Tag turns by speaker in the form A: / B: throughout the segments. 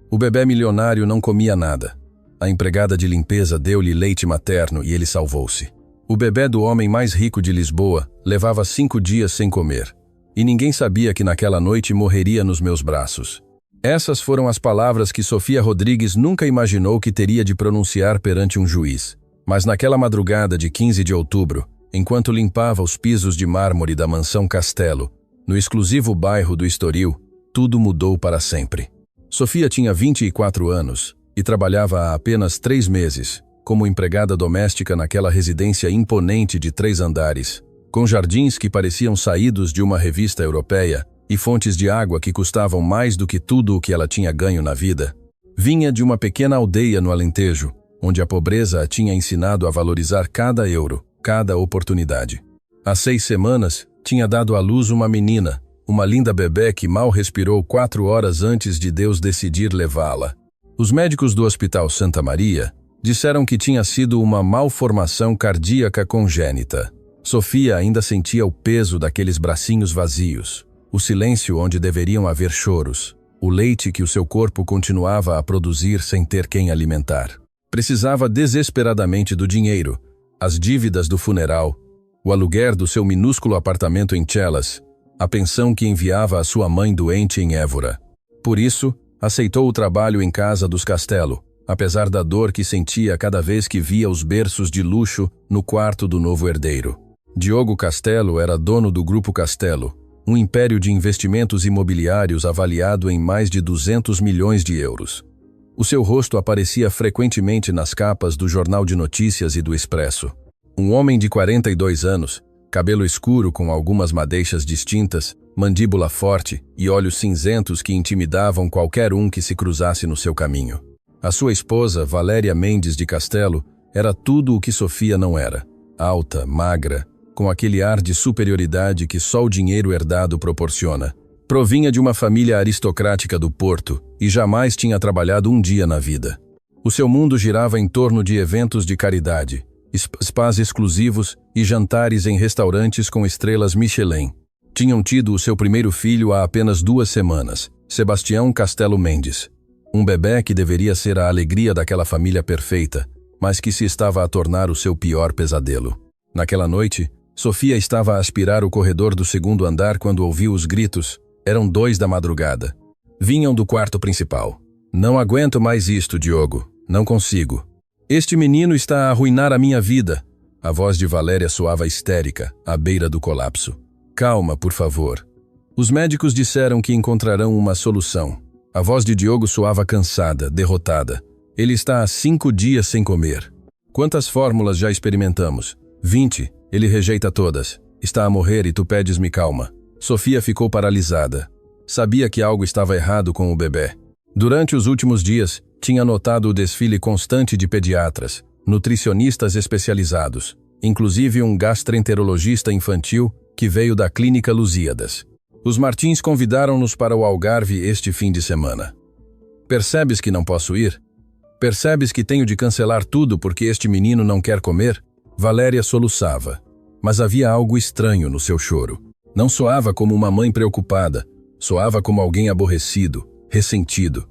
A: O bebê milionário não comia nada. A empregada de limpeza deu-lhe leite materno e ele salvou-se. O bebê do homem mais rico de Lisboa levava 5 dias sem comer. E ninguém sabia que naquela noite morreria nos meus braços. Essas foram as palavras que Sofia Rodrigues nunca imaginou que teria de pronunciar perante um juiz. Mas naquela madrugada de 15 de outubro, enquanto limpava os pisos de mármore da mansão Castelo, no exclusivo bairro do Estoril, tudo mudou para sempre. Sofia tinha 24 anos e trabalhava há apenas 3 meses como empregada doméstica naquela residência imponente de 3 andares, com jardins que pareciam saídos de uma revista europeia e fontes de água que custavam mais do que tudo o que ela tinha ganho na vida. Vinha de uma pequena aldeia no Alentejo, onde a pobreza a tinha ensinado a valorizar cada euro, cada oportunidade. Há 6 semanas, tinha dado à luz uma menina, uma linda bebê que mal respirou 4 horas antes de Deus decidir levá-la. Os médicos do Hospital Santa Maria disseram que tinha sido uma malformação cardíaca congênita. Sofia ainda sentia o peso daqueles bracinhos vazios, o silêncio onde deveriam haver choros, o leite que o seu corpo continuava a produzir sem ter quem alimentar. Precisava desesperadamente do dinheiro, as dívidas do funeral, o aluguer do seu minúsculo apartamento em Chelas, a pensão que enviava a sua mãe doente em Évora. Por isso, aceitou o trabalho em casa dos Castelo, apesar da dor que sentia cada vez que via os berços de luxo no quarto do novo herdeiro. Diogo Castelo era dono do Grupo Castelo, um império de investimentos imobiliários avaliado em mais de 200 milhões de euros. O seu rosto aparecia frequentemente nas capas do Jornal de Notícias e do Expresso. Um homem de 42 anos, cabelo escuro com algumas madeixas distintas, mandíbula forte e olhos cinzentos que intimidavam qualquer um que se cruzasse no seu caminho. A sua esposa, Valéria Mendes de Castelo, era tudo o que Sofia não era. Alta, magra, com aquele ar de superioridade que só o dinheiro herdado proporciona. Provinha de uma família aristocrática do Porto e jamais tinha trabalhado um dia na vida. O seu mundo girava em torno de eventos de caridade, spas exclusivos e jantares em restaurantes com estrelas Michelin. Tinham tido o seu primeiro filho há apenas 2 semanas, Sebastião Castelo Mendes. Um bebê que deveria ser a alegria daquela família perfeita, mas que se estava a tornar o seu pior pesadelo. Naquela noite, Sofia estava a aspirar o corredor do 2º andar quando ouviu os gritos. Eram 2 da madrugada. Vinham do quarto principal. Não aguento mais isto, Diogo. Não consigo. Este menino está a arruinar a minha vida. A voz de Valéria soava histérica, à beira do colapso. Calma, por favor. Os médicos disseram que encontrarão uma solução. A voz de Diogo soava cansada, derrotada. Ele está há 5 dias sem comer. Quantas fórmulas já experimentamos? 20. Ele rejeita todas. Está a morrer e tu pedes-me calma. Sofia ficou paralisada. Sabia que algo estava errado com o bebê. Durante os últimos dias, tinha notado o desfile constante de pediatras, nutricionistas especializados, inclusive um gastroenterologista infantil que veio da Clínica Lusíadas. Os Martins convidaram-nos para o Algarve este fim de semana. Percebes que não posso ir? Percebes que tenho de cancelar tudo porque este menino não quer comer? Valéria soluçava, mas havia algo estranho no seu choro. Não soava como uma mãe preocupada, soava como alguém aborrecido, ressentido.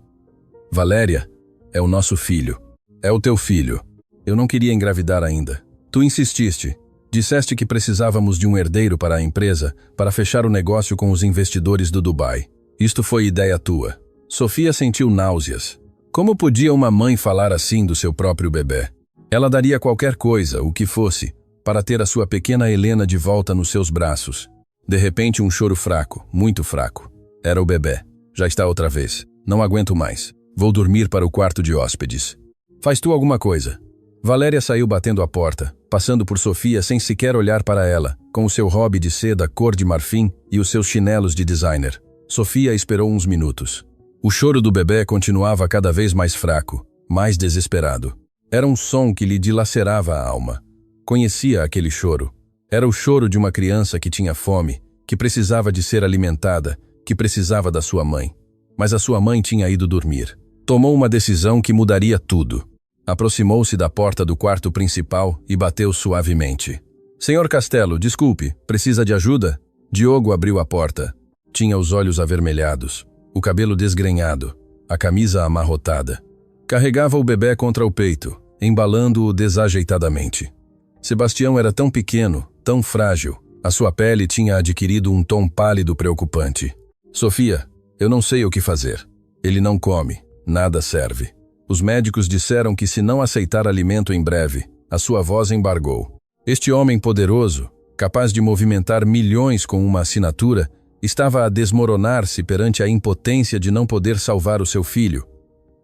A: Valéria, é o nosso filho. É o teu filho. Eu não queria engravidar ainda. Tu insististe. Disseste que precisávamos de um herdeiro para a empresa, para fechar o negócio com os investidores do Dubai. Isto foi ideia tua. Sofia sentiu náuseas. Como podia uma mãe falar assim do seu próprio bebê? Ela daria qualquer coisa, o que fosse, para ter a sua pequena Helena de volta nos seus braços. De repente, um choro fraco, muito fraco. Era o bebê. Já está outra vez. Não aguento mais. Vou dormir para o quarto de hóspedes. Faz tu alguma coisa. Valéria saiu batendo a porta, passando por Sofia sem sequer olhar para ela, com o seu hobby de seda cor de marfim e os seus chinelos de designer. Sofia esperou uns minutos. O choro do bebê continuava cada vez mais fraco, mais desesperado. Era um som que lhe dilacerava a alma. Conhecia aquele choro. Era o choro de uma criança que tinha fome, que precisava de ser alimentada, que precisava da sua mãe. Mas a sua mãe tinha ido dormir. Tomou uma decisão que mudaria tudo. Aproximou-se da porta do quarto principal e bateu suavemente. Senhor Castelo, desculpe, precisa de ajuda? Diogo abriu a porta. Tinha os olhos avermelhados, o cabelo desgrenhado. a camisa amarrotada. Carregava o bebê contra o peito, embalando-o desajeitadamente. Sebastião era tão pequeno, tão frágil. A sua pele tinha adquirido um tom pálido preocupante. Sofia, eu não sei o que fazer. Ele não come, nada serve. Os médicos disseram que se não aceitar alimento em breve, a sua voz embargou. Este homem poderoso, capaz de movimentar milhões com uma assinatura, estava a desmoronar-se perante a impotência de não poder salvar o seu filho.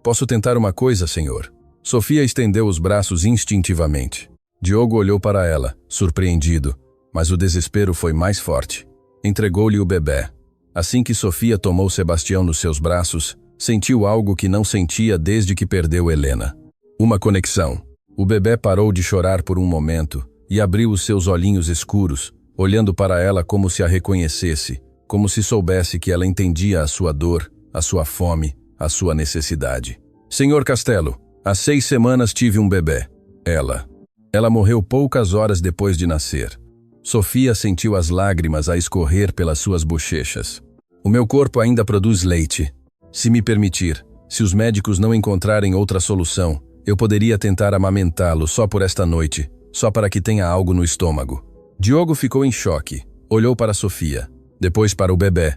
A: Posso tentar uma coisa, senhor? Sofia estendeu os braços instintivamente. Diogo olhou para ela, surpreendido, mas o desespero foi mais forte. Entregou-lhe o bebê. Assim que Sofia tomou Sebastião nos seus braços, sentiu algo que não sentia desde que perdeu Helena. Uma conexão. O bebê parou de chorar por um momento e abriu os seus olhinhos escuros, olhando para ela como se a reconhecesse, como se soubesse que ela entendia a sua dor, a sua fome, a sua necessidade. Senhor Castelo, há 6 semanas tive um bebê. Ela morreu poucas horas depois de nascer. Sofia sentiu as lágrimas a escorrer pelas suas bochechas. O meu corpo ainda produz leite. Se me permitir, se os médicos não encontrarem outra solução, eu poderia tentar amamentá-lo só por esta noite, só para que tenha algo no estômago. Diogo ficou em choque. Olhou para Sofia, depois para o bebê,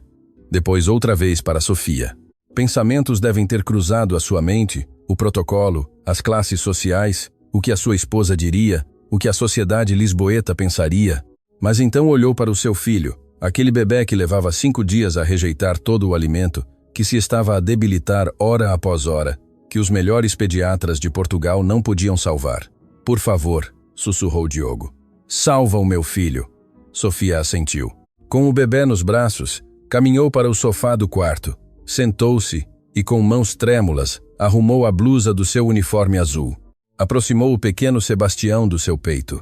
A: depois outra vez para Sofia. Pensamentos devem ter cruzado a sua mente, o protocolo, as classes sociais, o que a sua esposa diria, o que a sociedade lisboeta pensaria. Mas então olhou para o seu filho, aquele bebê que levava 5 dias a rejeitar todo o alimento, que se estava a debilitar hora após hora, que os melhores pediatras de Portugal não podiam salvar. Por favor, sussurrou Diogo. Salva o meu filho. Sofia assentiu. Com o bebê nos braços, caminhou para o sofá do quarto, sentou-se e, com mãos trêmulas, arrumou a blusa do seu uniforme azul. Aproximou o pequeno Sebastião do seu peito.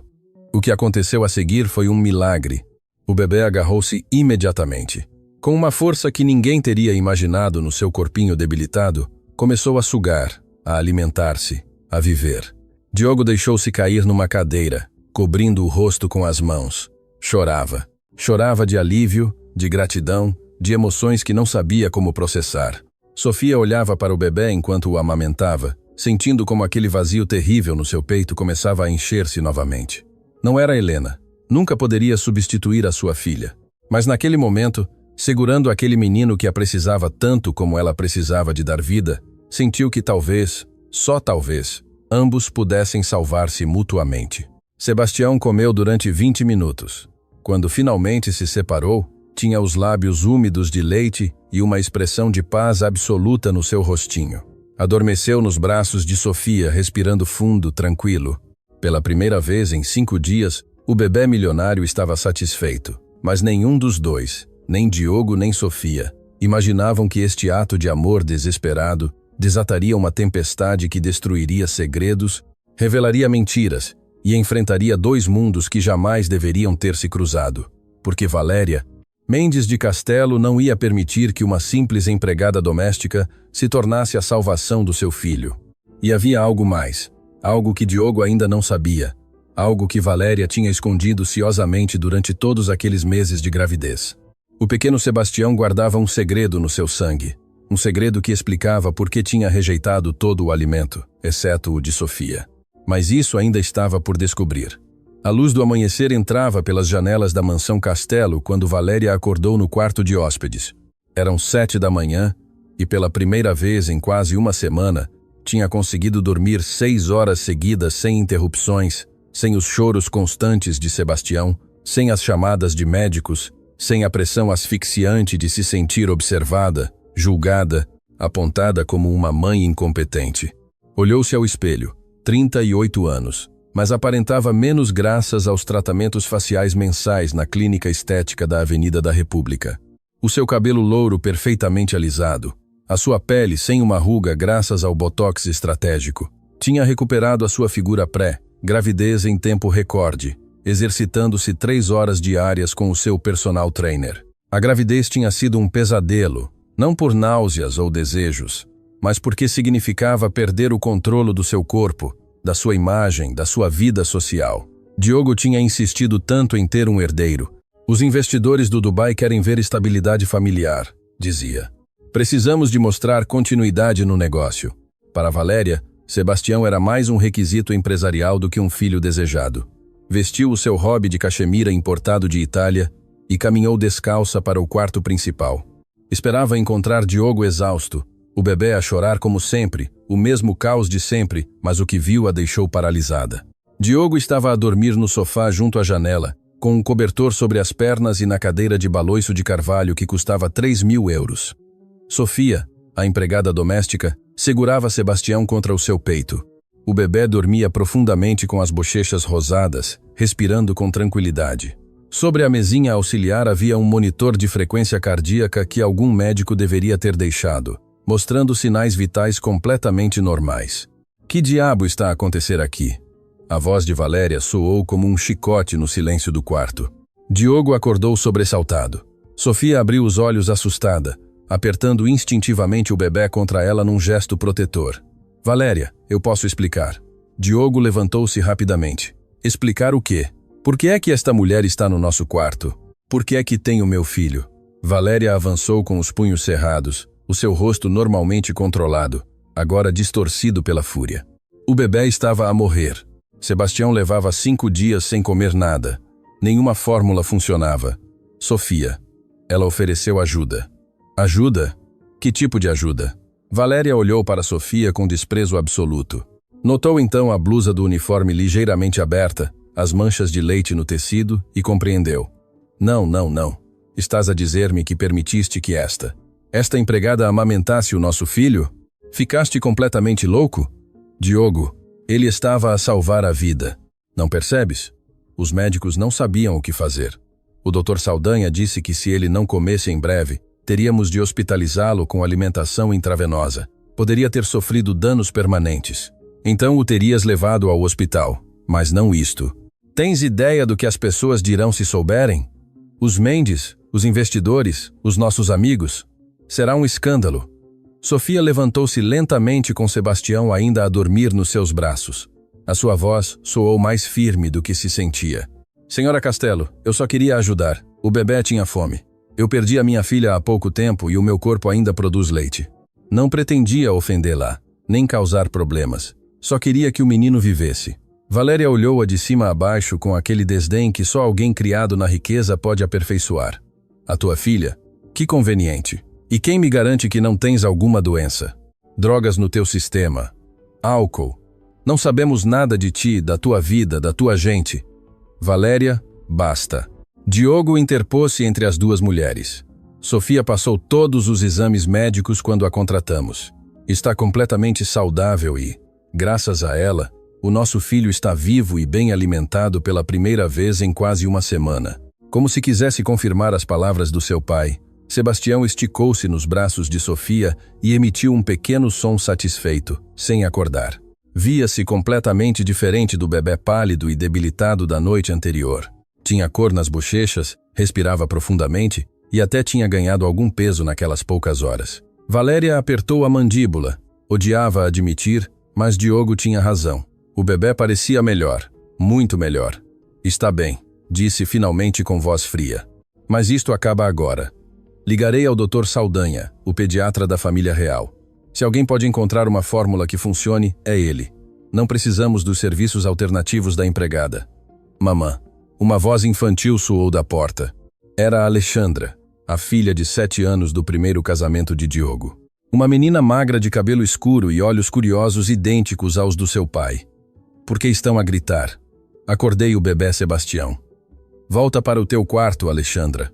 A: O que aconteceu a seguir foi um milagre. O bebê agarrou-se imediatamente. Com uma força que ninguém teria imaginado no seu corpinho debilitado, começou a sugar, a alimentar-se, a viver. Diogo deixou-se cair numa cadeira, cobrindo o rosto com as mãos. Chorava. Chorava de alívio, de gratidão, de emoções que não sabia como processar. Sofia olhava para o bebê enquanto o amamentava, sentindo como aquele vazio terrível no seu peito começava a encher-se novamente. Não era Helena. Nunca poderia substituir a sua filha. Mas naquele momento, segurando aquele menino que a precisava tanto como ela precisava de dar vida, sentiu que talvez, só talvez, ambos pudessem salvar-se mutuamente. Sebastião comeu durante 20 minutos. Quando finalmente se separou, tinha os lábios úmidos de leite e uma expressão de paz absoluta no seu rostinho. Adormeceu nos braços de Sofia, respirando fundo, tranquilo. Pela primeira vez em 5 dias, o bebê milionário estava satisfeito. Mas nenhum dos dois, nem Diogo nem Sofia, imaginavam que este ato de amor desesperado desataria uma tempestade que destruiria segredos, revelaria mentiras e enfrentaria 2 mundos que jamais deveriam ter se cruzado. Porque Valéria, Mendes de Castelo, não ia permitir que uma simples empregada doméstica se tornasse a salvação do seu filho. E havia algo mais, algo que Diogo ainda não sabia, algo que Valéria tinha escondido ciosamente durante todos aqueles meses de gravidez. O pequeno Sebastião guardava um segredo no seu sangue, um segredo que explicava por que tinha rejeitado todo o alimento, exceto o de Sofia. Mas isso ainda estava por descobrir. A luz do amanhecer entrava pelas janelas da mansão Castelo quando Valéria acordou no quarto de hóspedes. Eram 7 da manhã e, pela primeira vez em quase uma semana, tinha conseguido dormir 6 horas seguidas sem interrupções, sem os choros constantes de Sebastião, sem as chamadas de médicos, sem a pressão asfixiante de se sentir observada, julgada, apontada como uma mãe incompetente. Olhou-se ao espelho, 38 anos, mas aparentava menos graças aos tratamentos faciais mensais na clínica estética da Avenida da República. O seu cabelo louro perfeitamente alisado, a sua pele sem uma ruga graças ao botox estratégico, tinha recuperado a sua figura pré-gravidez em tempo recorde, exercitando-se 3 horas diárias com o seu personal trainer. A gravidez tinha sido um pesadelo, não por náuseas ou desejos, mas porque significava perder o controle do seu corpo, da sua imagem, da sua vida social. Diogo tinha insistido tanto em ter um herdeiro. Os investidores do Dubai querem ver estabilidade familiar, dizia. Precisamos de mostrar continuidade no negócio. Para Valéria, Sebastião era mais um requisito empresarial do que um filho desejado. Vestiu o seu hobby de cachemira importado de Itália e caminhou descalça para o quarto principal. Esperava encontrar Diogo exausto, o bebê a chorar como sempre, o mesmo caos de sempre, mas o que viu a deixou paralisada. Diogo estava a dormir no sofá junto à janela, com um cobertor sobre as pernas e na cadeira de baloiço de carvalho que custava 3.000 euros. Sofia, a empregada doméstica, segurava Sebastião contra o seu peito. O bebê dormia profundamente com as bochechas rosadas, respirando com tranquilidade. Sobre a mesinha auxiliar havia um monitor de frequência cardíaca que algum médico deveria ter deixado, mostrando sinais vitais completamente normais. Que diabo está a acontecer aqui? A voz de Valéria soou como um chicote no silêncio do quarto. Diogo acordou sobressaltado. Sofia abriu os olhos assustada, apertando instintivamente o bebê contra ela num gesto protetor. Valéria, eu posso explicar. Diogo levantou-se rapidamente. Explicar o quê? Por que é que esta mulher está no nosso quarto? Por que é que tem o meu filho? Valéria avançou com os punhos cerrados, o seu rosto normalmente controlado, agora distorcido pela fúria. O bebê estava a morrer. Sebastião levava 5 dias sem comer nada. Nenhuma fórmula funcionava. Sofia. Ela ofereceu ajuda. Ajuda? Que tipo de ajuda? Valéria olhou para Sofia com desprezo absoluto. Notou então a blusa do uniforme ligeiramente aberta, as manchas de leite no tecido e compreendeu. Não. Estás a dizer-me que permitiste que esta empregada amamentasse o nosso filho? Ficaste completamente louco? Diogo, ele estava a salvar a vida. Não percebes? Os médicos não sabiam o que fazer. O Dr. Saldanha disse que se ele não comesse em breve, teríamos de hospitalizá-lo com alimentação intravenosa. Poderia ter sofrido danos permanentes. Então o terias levado ao hospital. Mas não isto. Tens ideia do que as pessoas dirão se souberem? Os Mendes, os investidores, os nossos amigos. Será um escândalo. Sofia levantou-se lentamente com Sebastião ainda a dormir nos seus braços. A sua voz soou mais firme do que se sentia. Senhora Castelo, eu só queria ajudar. O bebê tinha fome. Eu perdi a minha filha há pouco tempo e o meu corpo ainda produz leite. Não pretendia ofendê-la, nem causar problemas. Só queria que o menino vivesse. Valéria olhou-a de cima a baixo com aquele desdém que só alguém criado na riqueza pode aperfeiçoar. A tua filha? Que conveniente. E quem me garante que não tens alguma doença? Drogas no teu sistema. Álcool. Não sabemos nada de ti, da tua vida, da tua gente. Valéria, basta. Diogo interpôs-se entre as duas mulheres. Sofia passou todos os exames médicos quando a contratamos. Está completamente saudável e, graças a ela, o nosso filho está vivo e bem alimentado pela primeira vez em quase uma semana. Como se quisesse confirmar as palavras do seu pai, Sebastião esticou-se nos braços de Sofia e emitiu um pequeno som satisfeito, sem acordar. Via-se completamente diferente do bebê pálido e debilitado da noite anterior. Tinha cor nas bochechas, respirava profundamente e até tinha ganhado algum peso naquelas poucas horas. Valéria apertou a mandíbula. Odiava admitir, mas Diogo tinha razão. O bebê parecia melhor, muito melhor. Está bem, disse finalmente com voz fria. Mas isto acaba agora. Ligarei ao Dr. Saldanha, o pediatra da família real. Se alguém pode encontrar uma fórmula que funcione, é ele. Não precisamos dos serviços alternativos da empregada. Mamã. Uma voz infantil soou da porta. Era a Alexandra, a filha de 7 anos do primeiro casamento de Diogo. Uma menina magra de cabelo escuro e olhos curiosos idênticos aos do seu pai. Por que estão a gritar? Acordei o bebê Sebastião. Volta para o teu quarto, Alexandra,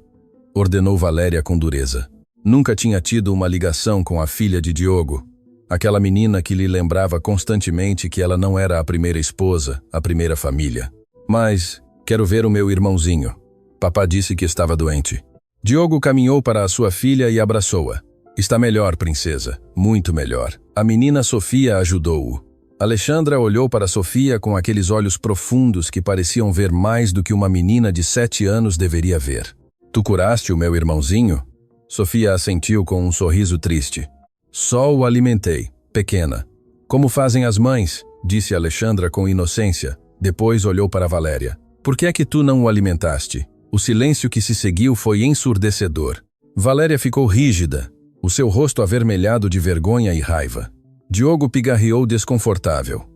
A: ordenou Valéria com dureza. Nunca tinha tido uma ligação com a filha de Diogo, aquela menina que lhe lembrava constantemente que ela não era a primeira esposa, a primeira família. Mas, quero ver o meu irmãozinho. Papá disse que estava doente. Diogo caminhou para a sua filha e abraçou-a. Está melhor, princesa, muito melhor. A menina Sofia ajudou-o. Alexandra olhou para Sofia com aqueles olhos profundos que pareciam ver mais do que uma menina de 7 anos deveria ver. Tu curaste o meu irmãozinho? Sofia assentiu com um sorriso triste. Só o alimentei, pequena. Como fazem as mães? Disse Alexandra com inocência. Depois olhou para Valéria. Por que é que tu não o alimentaste? O silêncio que se seguiu foi ensurdecedor. Valéria ficou rígida. o seu rosto avermelhado de vergonha e raiva. Diogo pigarreou desconfortável.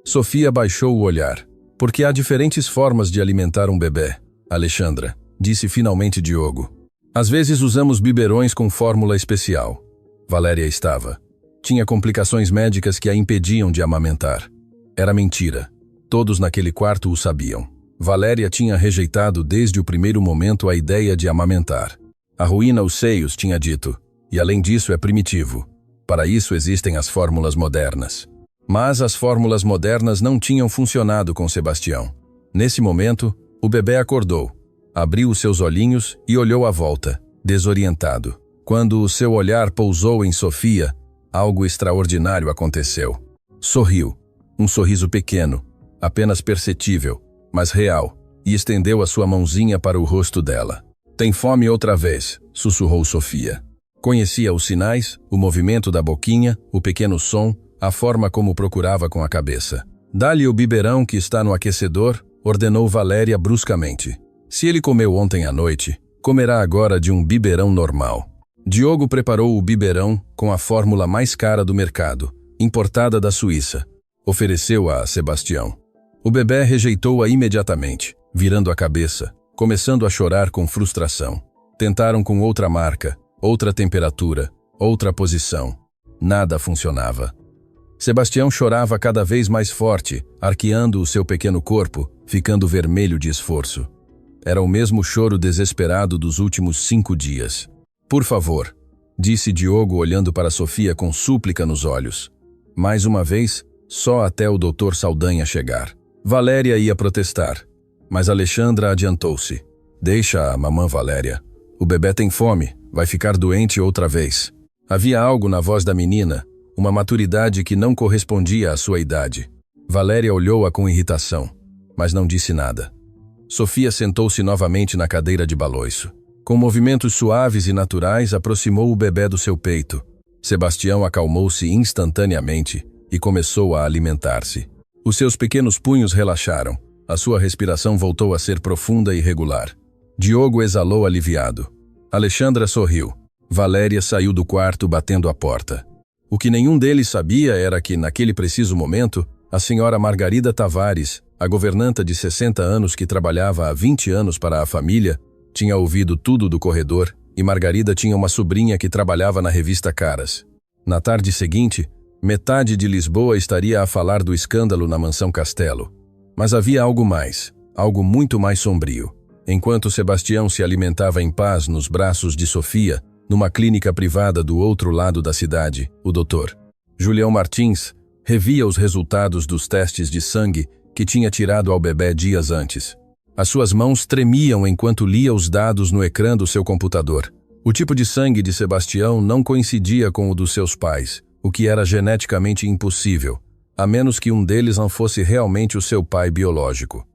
A: Sofia baixou o olhar. Porque há diferentes formas de alimentar um bebê, Alexandra, disse finalmente Diogo. Às vezes usamos biberões com fórmula especial. Valéria estava. Tinha complicações médicas que a impediam de amamentar. Era mentira. Todos naquele quarto o sabiam. Valéria tinha rejeitado desde o primeiro momento a ideia de amamentar. Arruína os seios, tinha dito. E além disso é primitivo. Para isso existem as fórmulas modernas. Mas as fórmulas modernas não tinham funcionado com Sebastião. Nesse momento, o bebê acordou, abriu os seus olhinhos e olhou à volta, desorientado. Quando o seu olhar pousou em Sofia, algo extraordinário aconteceu. Sorriu, um sorriso pequeno, apenas perceptível, mas real, e estendeu a sua mãozinha para o rosto dela. Tem fome outra vez, sussurrou Sofia. Conhecia os sinais, o movimento da boquinha, o pequeno som, a forma como procurava com a cabeça. Dá-lhe o biberão que está no aquecedor, ordenou Valéria bruscamente. Se ele comeu ontem à noite, comerá agora de um biberão normal. Diogo preparou o biberão com a fórmula mais cara do mercado, importada da Suíça. Ofereceu-a a Sebastião. O bebê rejeitou-a imediatamente, virando a cabeça, começando a chorar com frustração. Tentaram com outra marca, outra temperatura, outra posição. Nada funcionava. Sebastião chorava cada vez mais forte, arqueando o seu pequeno corpo, ficando vermelho de esforço. Era o mesmo choro desesperado dos últimos 5 dias. Por favor, disse Diogo olhando para Sofia com súplica nos olhos. Mais uma vez, só até o Dr. Saldanha chegar. Valéria ia protestar, mas Alexandra adiantou-se. Deixa a mamã Valéria. O bebê tem fome, vai ficar doente outra vez. Havia algo na voz da menina, uma maturidade que não correspondia à sua idade. Valéria olhou-a com irritação, mas não disse nada. Sofia sentou-se novamente na cadeira de baloiço. Com movimentos suaves e naturais, aproximou o bebê do seu peito. Sebastião acalmou-se instantaneamente e começou a alimentar-se. Os seus pequenos punhos relaxaram. A sua respiração voltou a ser profunda e regular. Diogo exalou aliviado. Alexandra sorriu. Valéria saiu do quarto batendo a porta. O que nenhum deles sabia era que, naquele preciso momento, a senhora Margarida Tavares, a governanta de 60 anos que trabalhava há 20 anos para a família, tinha ouvido tudo do corredor e Margarida tinha uma sobrinha que trabalhava na revista Caras. Na tarde seguinte, metade de Lisboa estaria a falar do escândalo na Mansão Castelo. Mas havia algo mais, algo muito mais sombrio. Enquanto Sebastião se alimentava em paz nos braços de Sofia, numa clínica privada do outro lado da cidade, o Dr. Julião Martins revia os resultados dos testes de sangue que tinha tirado ao bebê dias antes. As suas mãos tremiam enquanto lia os dados no ecrã do seu computador. O tipo de sangue de Sebastião não coincidia com o dos seus pais, o que era geneticamente impossível, a menos que um deles não fosse realmente o seu pai biológico.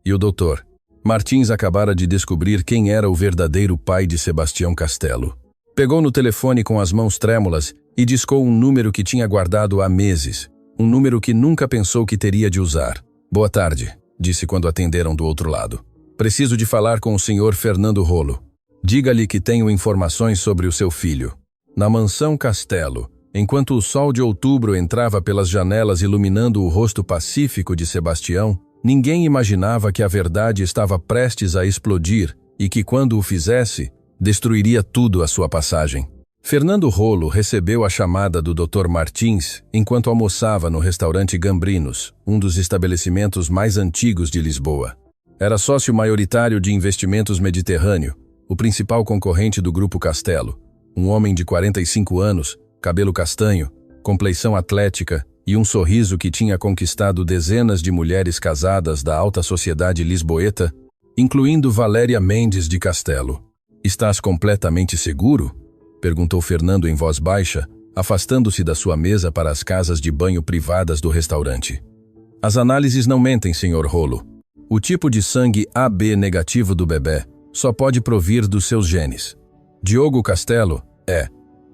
A: E o Dr. Martins acabara de descobrir quem era o verdadeiro pai de Sebastião Castelo. Pegou no telefone com as mãos trêmulas e discou um número que tinha guardado há meses, um número que nunca pensou que teria de usar. Boa tarde, disse quando atenderam do outro lado. Preciso de falar com o senhor Fernando Rolo. Diga-lhe que tenho informações sobre o seu filho. Na Mansão Castelo, enquanto o sol de outubro entrava pelas janelas iluminando o rosto pacífico de Sebastião, ninguém imaginava que a verdade estava prestes a explodir e que, quando o fizesse, destruiria tudo à sua passagem. Fernando Rolo recebeu a chamada do Dr. Martins enquanto almoçava no restaurante Gambrinos, um dos estabelecimentos mais antigos de Lisboa. Era sócio maioritário de Investimentos Mediterrâneo, o principal concorrente do Grupo Castelo, um homem de 45 anos, cabelo castanho, compleição atlética e um sorriso que tinha conquistado dezenas de mulheres casadas da alta sociedade lisboeta, incluindo Valéria Mendes de Castelo. Estás completamente seguro? Perguntou Fernando em voz baixa, afastando-se da sua mesa para as casas de banho privadas do restaurante. As análises não mentem, Sr. Rolo. O tipo de sangue AB negativo do bebê só pode provir dos seus genes. Diogo Castelo é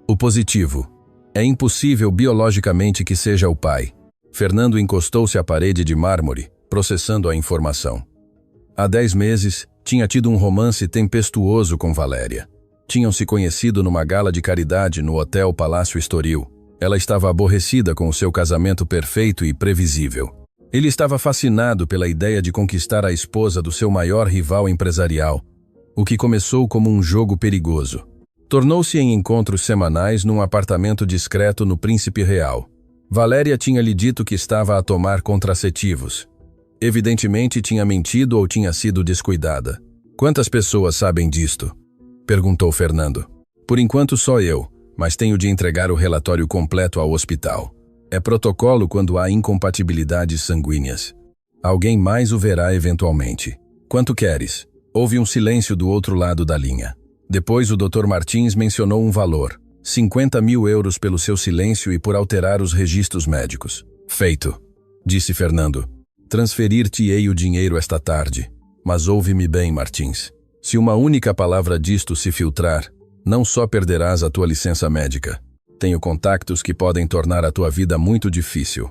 A: o positivo. É impossível biologicamente que seja o pai. Fernando encostou-se à parede de mármore, processando a informação. Há 10 meses, tinha tido um romance tempestuoso com Valéria. Tinham se conhecido numa gala de caridade no Hotel Palácio Estoril. Ela estava aborrecida com o seu casamento perfeito e previsível. Ele estava fascinado pela ideia de conquistar a esposa do seu maior rival empresarial, o que começou como um jogo perigoso. Tornou-se em encontros semanais num apartamento discreto no Príncipe Real. Valéria tinha lhe dito que estava a tomar contraceptivos. Evidentemente tinha mentido ou tinha sido descuidada. Quantas pessoas sabem disto? Perguntou Fernando. Por enquanto só eu, mas tenho de entregar o relatório completo ao hospital. É protocolo quando há incompatibilidades sanguíneas. Alguém mais o verá eventualmente. Quanto queres? Houve um silêncio do outro lado da linha. Depois o Dr. Martins mencionou um valor. 50 mil euros pelo seu silêncio e por alterar os registros médicos. Feito, disse Fernando. Transferir-te-ei o dinheiro esta tarde. Mas ouve-me bem, Martins. Se uma única palavra disto se filtrar, não só perderás a tua licença médica. Tenho contactos que podem tornar a tua vida muito difícil.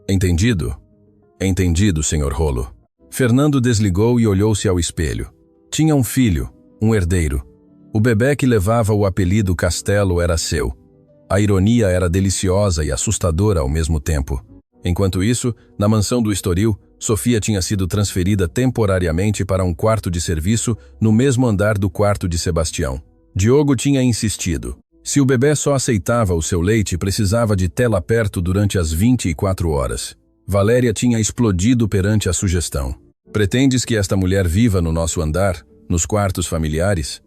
A: Entendido? Entendido, Sr. Rolo. Fernando desligou e olhou-se ao espelho. Tinha um filho, um herdeiro. O bebê que levava o apelido Castelo era seu. A ironia era deliciosa e assustadora ao mesmo tempo. Enquanto isso, na mansão do Estoril, Sofia tinha sido transferida temporariamente para um quarto de serviço no mesmo andar do quarto de Sebastião. Diogo tinha insistido. Se o bebê só aceitava o seu leite, precisava de tela perto durante as 24 horas. Valéria tinha explodido perante a sugestão. Pretendes que esta mulher viva no nosso andar, nos quartos familiares?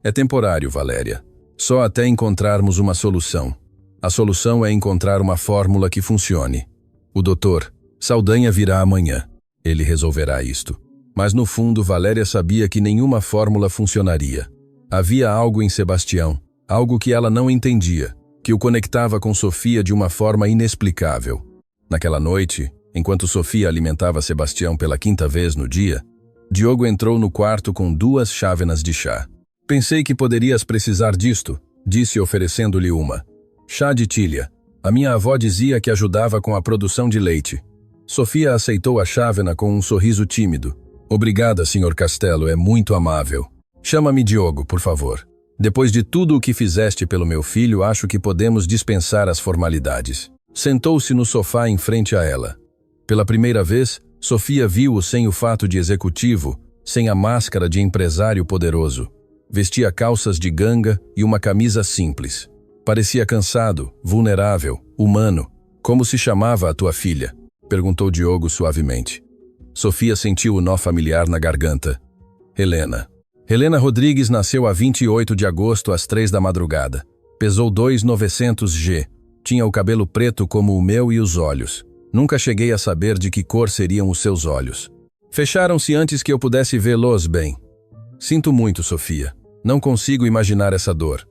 A: É temporário, Valéria. Só até encontrarmos uma solução. A solução é encontrar uma fórmula que funcione. O doutor Saldanha virá amanhã. Ele resolverá isto. Mas no fundo, Valéria sabia que nenhuma fórmula funcionaria. Havia algo em Sebastião, algo que ela não entendia, que o conectava com Sofia de uma forma inexplicável. Naquela noite, enquanto Sofia alimentava Sebastião pela 5ª vez no dia, Diogo entrou no quarto com 2 chávenas de chá. Pensei que poderias precisar disto, disse oferecendo-lhe uma. Chá de tilha. A minha avó dizia que ajudava com a produção de leite. Sofia aceitou a chávena com um sorriso tímido. Obrigada, Sr. Castelo, é muito amável. Chama-me Diogo, por favor. Depois de tudo o que fizeste pelo meu filho, acho que podemos dispensar as formalidades. Sentou-se no sofá em frente a ela. Pela primeira vez, Sofia viu-o sem o fato de executivo, sem a máscara de empresário poderoso. Vestia calças de ganga e uma camisa simples. Parecia cansado, vulnerável, humano. Como se chamava a tua filha? Perguntou Diogo suavemente. Sofia sentiu o nó familiar na garganta. Helena. Helena Rodrigues nasceu a 28 de agosto às 3 da madrugada. Pesou 2,900 g. Tinha o cabelo preto como o meu e os olhos. Nunca cheguei a saber de que cor seriam os seus olhos. Fecharam-se antes que eu pudesse vê-los bem. Sinto muito, Sofia. Não consigo imaginar essa dor.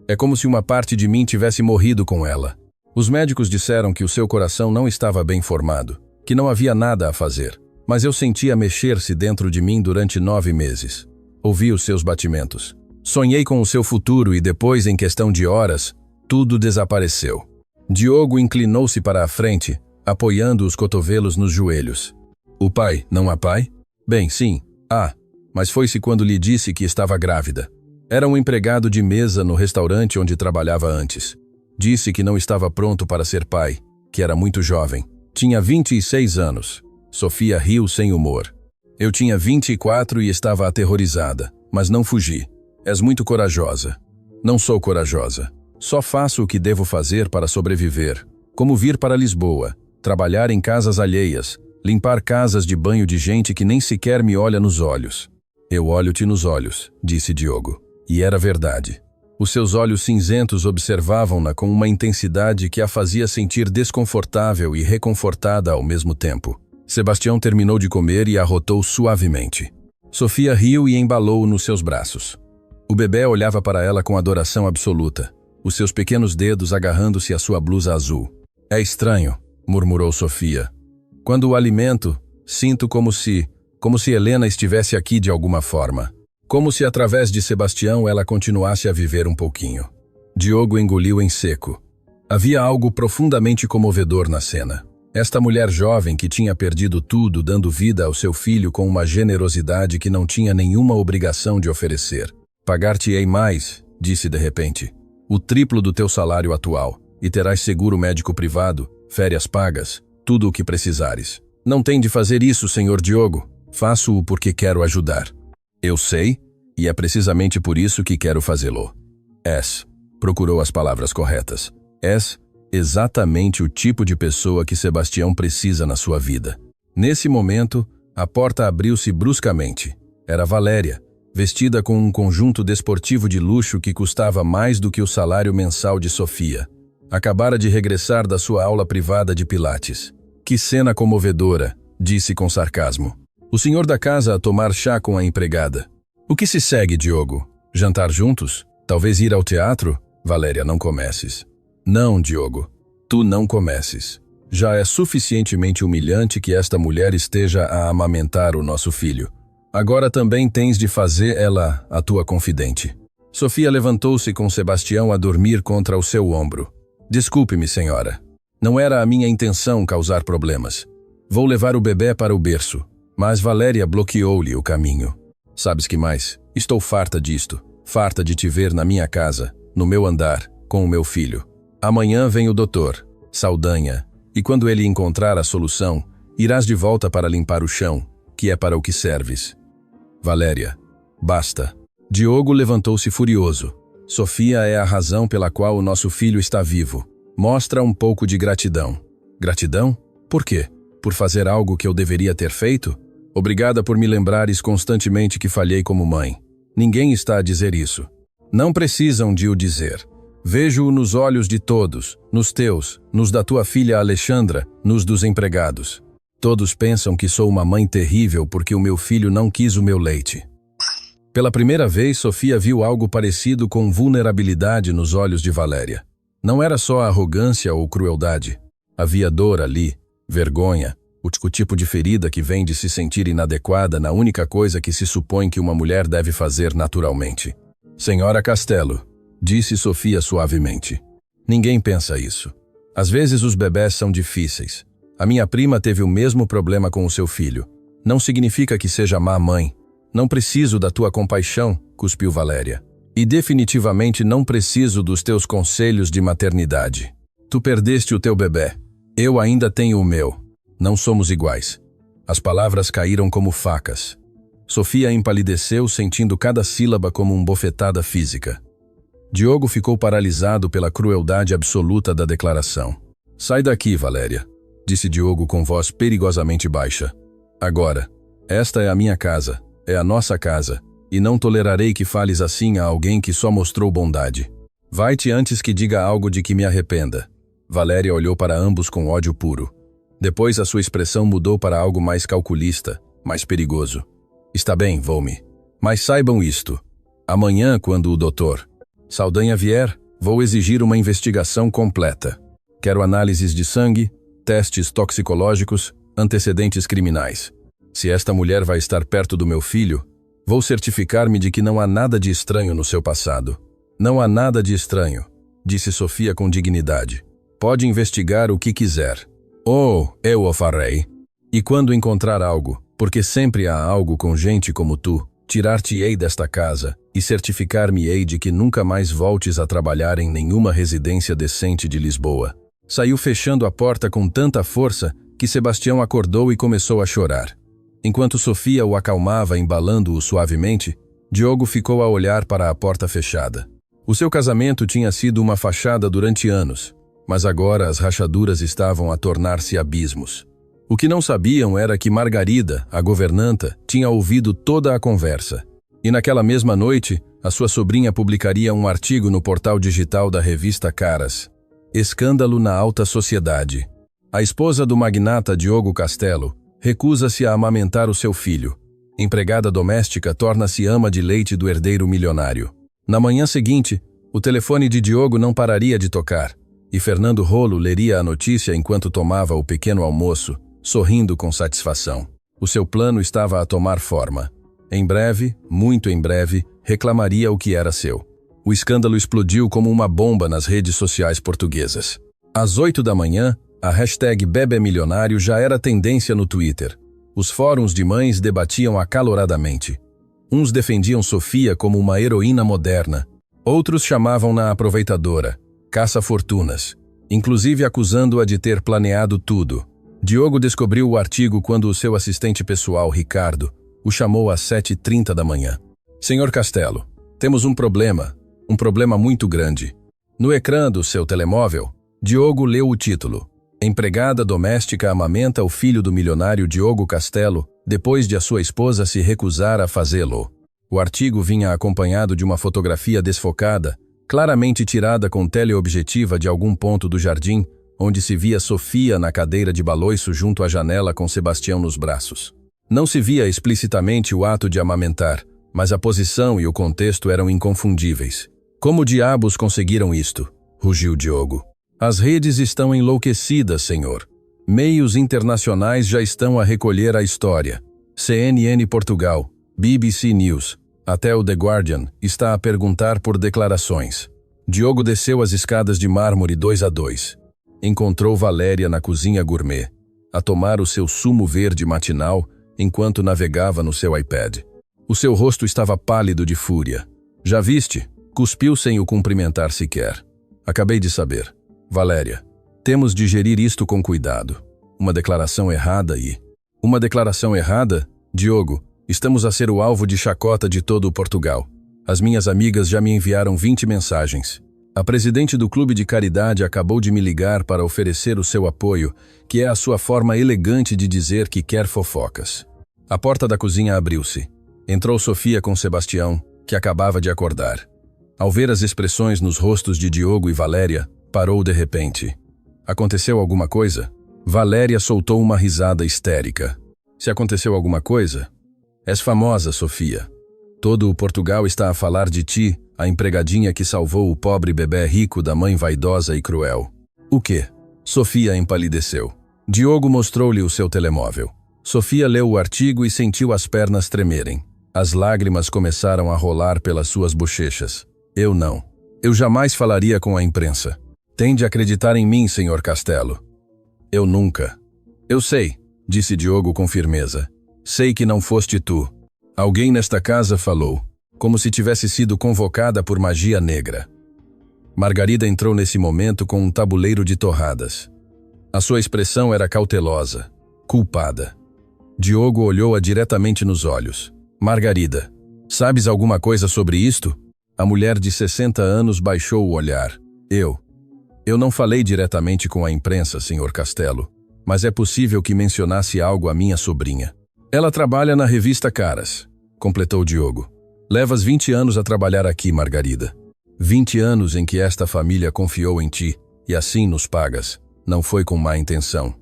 A: É como se uma parte de mim tivesse morrido com ela. Os médicos disseram que o seu coração não estava bem formado, que não havia nada a fazer. Mas eu sentia mexer-se dentro de mim durante 9 meses. Ouvi os seus batimentos. Sonhei com o seu futuro e depois, em questão de horas, tudo desapareceu. Diogo inclinou-se para a frente, apoiando os cotovelos nos joelhos. O pai, não há pai? Bem, sim, há, mas foi-se quando lhe disse que estava grávida. Era um empregado de mesa no restaurante onde trabalhava antes. Disse que não estava pronto para ser pai, que era muito jovem. Tinha 26 anos. Sofia riu sem humor. Eu tinha 24 e estava aterrorizada, mas não fugi. És muito corajosa. Não sou corajosa. Só faço o que devo fazer para sobreviver. Como vir para Lisboa, trabalhar em casas alheias, limpar casas de banho de gente que nem sequer me olha nos olhos. Eu olho-te nos olhos, disse Diogo. E era verdade. Os seus olhos cinzentos observavam-na com uma intensidade que a fazia sentir desconfortável e reconfortada ao mesmo tempo. Sebastião terminou de comer e arrotou suavemente. Sofia riu e embalou-o nos seus braços. O bebê olhava para ela com adoração absoluta, os seus pequenos dedos agarrando-se à sua blusa azul. É estranho, murmurou Sofia. Quando o alimento, sinto como se Helena estivesse aqui de alguma forma. Como se através de Sebastião ela continuasse a viver um pouquinho. Diogo engoliu em seco. Havia algo profundamente comovedor na cena. Esta mulher jovem que tinha perdido tudo dando vida ao seu filho com uma generosidade que não tinha nenhuma obrigação de oferecer. Pagar-te-ei mais, disse de repente. O triplo do teu salário atual, e terás seguro médico privado, férias pagas, tudo o que precisares. Não tem de fazer isso, senhor Diogo. Faço-o porque quero ajudar. Eu sei, e é precisamente por isso que quero fazê-lo. Procurou as palavras corretas. És exatamente o tipo de pessoa que Sebastião precisa na sua vida. Nesse momento, a porta abriu-se bruscamente. Era Valéria, vestida com um conjunto desportivo de luxo que custava mais do que o salário mensal de Sofia. Acabara de regressar da sua aula privada de pilates. Que cena comovedora, disse com sarcasmo. O senhor da casa a tomar chá com a empregada. O que se segue, Diogo? Jantar juntos? Talvez ir ao teatro? Valéria, não comeces. Não, Diogo. Tu não comeces. Já é suficientemente humilhante que esta mulher esteja a amamentar o nosso filho. Agora também tens de fazer ela a tua confidente. Sofia levantou-se com Sebastião a dormir contra o seu ombro. Desculpe-me, senhora. Não era a minha intenção causar problemas. Vou levar o bebê para o berço. Mas Valéria bloqueou-lhe o caminho. Sabes que mais? Estou farta disto. Farta de te ver na minha casa, no meu andar, com o meu filho. Amanhã vem o doutor, Saldanha, e quando ele encontrar a solução, irás de volta para limpar o chão, que é para o que serves. Valéria, basta. Diogo levantou-se furioso. Sofia é a razão pela qual o nosso filho está vivo. Mostra um pouco de gratidão. Gratidão? Por quê? Por fazer algo que eu deveria ter feito? Obrigada por me lembrares constantemente que falhei como mãe. Ninguém está a dizer isso. Não precisam de o dizer. Vejo-o nos olhos de todos, nos teus, nos da tua filha Alexandra, nos dos empregados. Todos pensam que sou uma mãe terrível porque o meu filho não quis o meu leite. Pela primeira vez, Sofia viu algo parecido com vulnerabilidade nos olhos de Valéria. Não era só arrogância ou crueldade. Havia dor ali, vergonha, o tipo de ferida que vem de se sentir inadequada na única coisa que se supõe que uma mulher deve fazer naturalmente. Senhora Castelo, disse Sofia suavemente. Ninguém pensa isso. Às vezes os bebés são difíceis. A minha prima teve o mesmo problema com o seu filho. Não significa que seja má mãe. Não preciso da tua compaixão, cuspiu Valéria. E definitivamente não preciso dos teus conselhos de maternidade. Tu perdeste o teu bebê. Eu ainda tenho o meu. Não somos iguais. As palavras caíram como facas. Sofia empalideceu, sentindo cada sílaba como uma bofetada física. Diogo ficou paralisado pela crueldade absoluta da declaração. Sai daqui, Valéria, disse Diogo com voz perigosamente baixa. Agora, esta é a minha casa, é a nossa casa, e não tolerarei que fales assim a alguém que só mostrou bondade. Vai-te antes que diga algo de que me arrependa. Valéria olhou para ambos com ódio puro. Depois a sua expressão mudou para algo mais calculista, mais perigoso. Está bem, vou-me. Mas saibam isto. Amanhã, quando o doutor Saldanha vier, vou exigir uma investigação completa. Quero análises de sangue, testes toxicológicos, antecedentes criminais. Se esta mulher vai estar perto do meu filho, vou certificar-me de que não há nada de estranho no seu passado. Não há nada de estranho, disse Sofia com dignidade. Pode investigar o que quiser. Oh, eu o farei. E quando encontrar algo, porque sempre há algo com gente como tu, tirar-te-ei desta casa e certificar-me-ei de que nunca mais voltes a trabalhar em nenhuma residência decente de Lisboa. Saiu fechando a porta com tanta força que Sebastião acordou e começou a chorar. Enquanto Sofia o acalmava embalando-o suavemente, Diogo ficou a olhar para a porta fechada. O seu casamento tinha sido uma fachada durante anos, mas agora as rachaduras estavam a tornar-se abismos. O que não sabiam era que Margarida, a governanta, tinha ouvido toda a conversa. E naquela mesma noite, a sua sobrinha publicaria um artigo no portal digital da revista Caras. Escândalo na alta sociedade. A esposa do magnata Diogo Castelo recusa-se a amamentar o seu filho. Empregada doméstica torna-se ama de leite do herdeiro milionário. Na manhã seguinte, o telefone de Diogo não pararia de tocar, e Fernando Rolo leria a notícia enquanto tomava o pequeno almoço, sorrindo com satisfação. O seu plano estava a tomar forma. Em breve, muito em breve, reclamaria o que era seu. O escândalo explodiu como uma bomba nas redes sociais portuguesas. Às 8 da manhã, a hashtag #BebeMilionário já era tendência no Twitter. Os fóruns de mães debatiam acaloradamente. Uns defendiam Sofia como uma heroína moderna, Outros chamavam-na aproveitadora, caça-fortunas, inclusive acusando-a de ter planeado tudo. Diogo descobriu o artigo quando o seu assistente pessoal, Ricardo, o chamou às 7h30 da manhã. Senhor Castelo, temos um problema muito grande. No ecrã do seu telemóvel, Diogo leu o título. Empregada doméstica amamenta o filho do milionário Diogo Castelo, depois de a sua esposa se recusar a fazê-lo. O artigo vinha acompanhado de uma fotografia desfocada, claramente tirada com teleobjetiva de algum ponto do jardim, onde se via Sofia na cadeira de baloiço junto à janela com Sebastião nos braços. Não se via explicitamente o ato de amamentar, mas a posição e o contexto eram inconfundíveis. Como diabos conseguiram isto? Rugiu Diogo. As redes estão enlouquecidas, senhor. Meios internacionais já estão a recolher a história. CNN Portugal, BBC News, até o The Guardian está a perguntar por declarações. Diogo desceu as escadas de mármore 2 a 2. Encontrou Valéria na cozinha gourmet, a tomar o seu sumo verde matinal enquanto navegava no seu iPad. O seu rosto estava pálido de fúria. Já viste? Cuspiu sem o cumprimentar sequer. Acabei de saber. Valéria, temos de gerir isto com cuidado. Uma declaração errada e... Uma declaração errada? Diogo, estamos a ser o alvo de chacota de todo o Portugal. As minhas amigas já me enviaram 20 mensagens. A presidente do clube de caridade acabou de me ligar para oferecer o seu apoio, que é a sua forma elegante de dizer que quer fofocas. A porta da cozinha abriu-se. Entrou Sofia com Sebastião, que acabava de acordar. Ao ver as expressões nos rostos de Diogo e Valéria, parou de repente. Aconteceu alguma coisa? Valéria soltou uma risada histérica. Se aconteceu alguma coisa? És famosa, Sofia. Todo o Portugal está a falar de ti, a empregadinha que salvou o pobre bebê rico da mãe vaidosa e cruel. O quê? Sofia empalideceu. Diogo mostrou-lhe o seu telemóvel. Sofia leu o artigo e sentiu as pernas tremerem. As lágrimas começaram a rolar pelas suas bochechas. Eu não. Eu jamais falaria com a imprensa. Tem de acreditar em mim, senhor Castelo. Eu nunca. Eu sei, disse Diogo com firmeza. Sei que não foste tu. Alguém nesta casa falou, como se tivesse sido convocada por magia negra. Margarida entrou nesse momento com um tabuleiro de torradas. A sua expressão era cautelosa, culpada. Diogo olhou-a diretamente nos olhos. Margarida, sabes alguma coisa sobre isto? A mulher de 60 anos baixou o olhar. Eu não falei diretamente com a imprensa, senhor Castelo, mas é possível que mencionasse algo à minha sobrinha. Ela trabalha na revista Caras, completou Diogo. Levas 20 anos a trabalhar aqui, Margarida. 20 anos em que esta família confiou em ti, e assim nos pagas. Não foi com má intenção.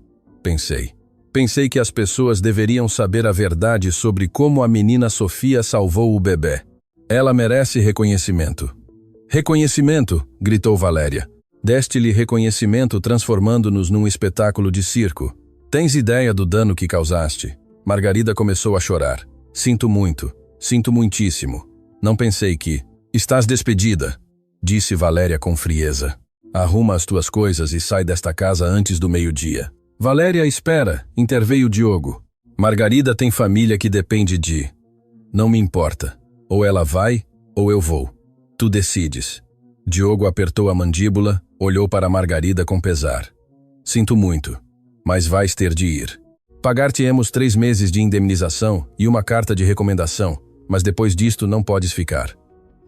A: Pensei que as pessoas deveriam saber a verdade sobre como a menina Sofia salvou o bebê. Ela merece reconhecimento. Reconhecimento, gritou Valéria. Deste-lhe reconhecimento transformando-nos num espetáculo de circo. Tens ideia do dano que causaste? Margarida começou a chorar. Sinto muitíssimo. Não pensei que... Estás despedida, disse Valéria com frieza. Arruma as tuas coisas e sai desta casa antes do meio-dia. Valéria, espera, interveio Diogo. Margarida tem família que depende de... Não me importa. Ou ela vai, ou eu vou. Tu decides. Diogo apertou a mandíbula, olhou para Margarida com pesar. Sinto muito, mas vais ter de ir. Pagar-te-emos 3 meses de indemnização e uma carta de recomendação, mas depois disto não podes ficar.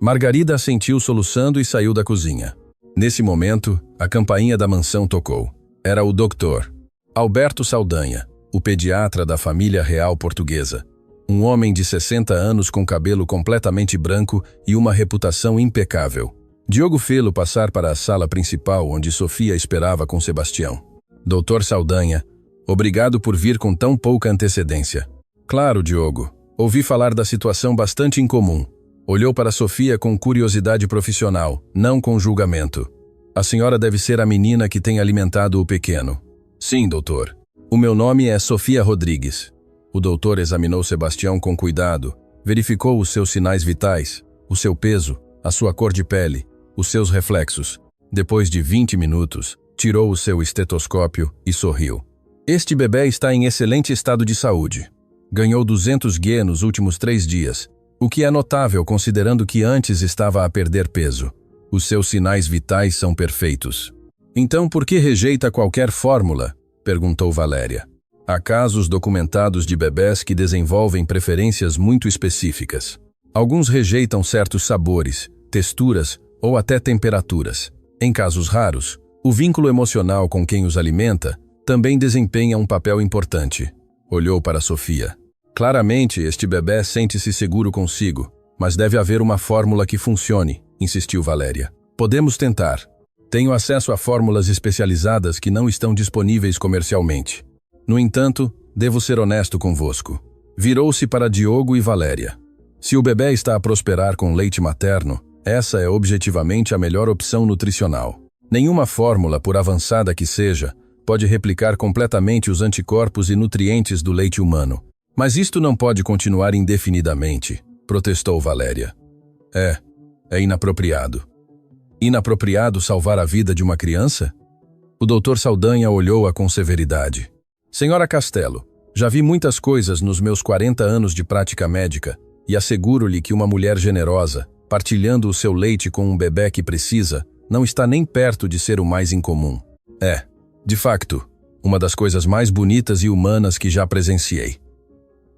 A: Margarida assentiu soluçando e saiu da cozinha. Nesse momento, a campainha da mansão tocou. Era o doutor Alberto Saldanha, o pediatra da família real portuguesa. Um homem de 60 anos com cabelo completamente branco e uma reputação impecável. Diogo fê-lo passar para a sala principal onde Sofia esperava com Sebastião. Doutor Saldanha, obrigado por vir com tão pouca antecedência. Claro, Diogo. Ouvi falar da situação bastante incomum. Olhou para Sofia com curiosidade profissional, não com julgamento. A senhora deve ser a menina que tem alimentado o pequeno. Sim, doutor. O meu nome é Sofia Rodrigues. O doutor examinou Sebastião com cuidado, verificou os seus sinais vitais, o seu peso, a sua cor de pele, os seus reflexos. Depois de 20 minutos, tirou o seu estetoscópio e sorriu. Este bebê está em excelente estado de saúde. Ganhou 200 G nos últimos 3 dias O que é notável considerando que antes estava a perder peso. Os seus sinais vitais são perfeitos. Então por que rejeita qualquer fórmula? Perguntou Valéria. Há casos documentados de bebés que desenvolvem preferências muito específicas. Alguns rejeitam certos sabores, texturas ou até temperaturas. Em casos raros, o vínculo emocional com quem os alimenta também desempenha um papel importante. Olhou para Sofia. Claramente, este bebê sente-se seguro consigo, mas deve haver uma fórmula que funcione, insistiu Valéria. Podemos tentar. Tenho acesso a fórmulas especializadas que não estão disponíveis comercialmente. No entanto, devo ser honesto convosco. Virou-se para Diogo e Valéria. Se o bebê está a prosperar com leite materno, essa é objetivamente a melhor opção nutricional. Nenhuma fórmula, por avançada que seja, pode replicar completamente os anticorpos e nutrientes do leite humano. Mas isto não pode continuar indefinidamente, protestou Valéria. É inapropriado. Inapropriado salvar a vida de uma criança? O Dr. Saldanha olhou-a com severidade. Senhora Castelo, já vi muitas coisas nos meus 40 anos de prática médica e asseguro-lhe que uma mulher generosa, partilhando o seu leite com um bebê que precisa, não está nem perto de ser o mais incomum. É, de facto, uma das coisas mais bonitas e humanas que já presenciei.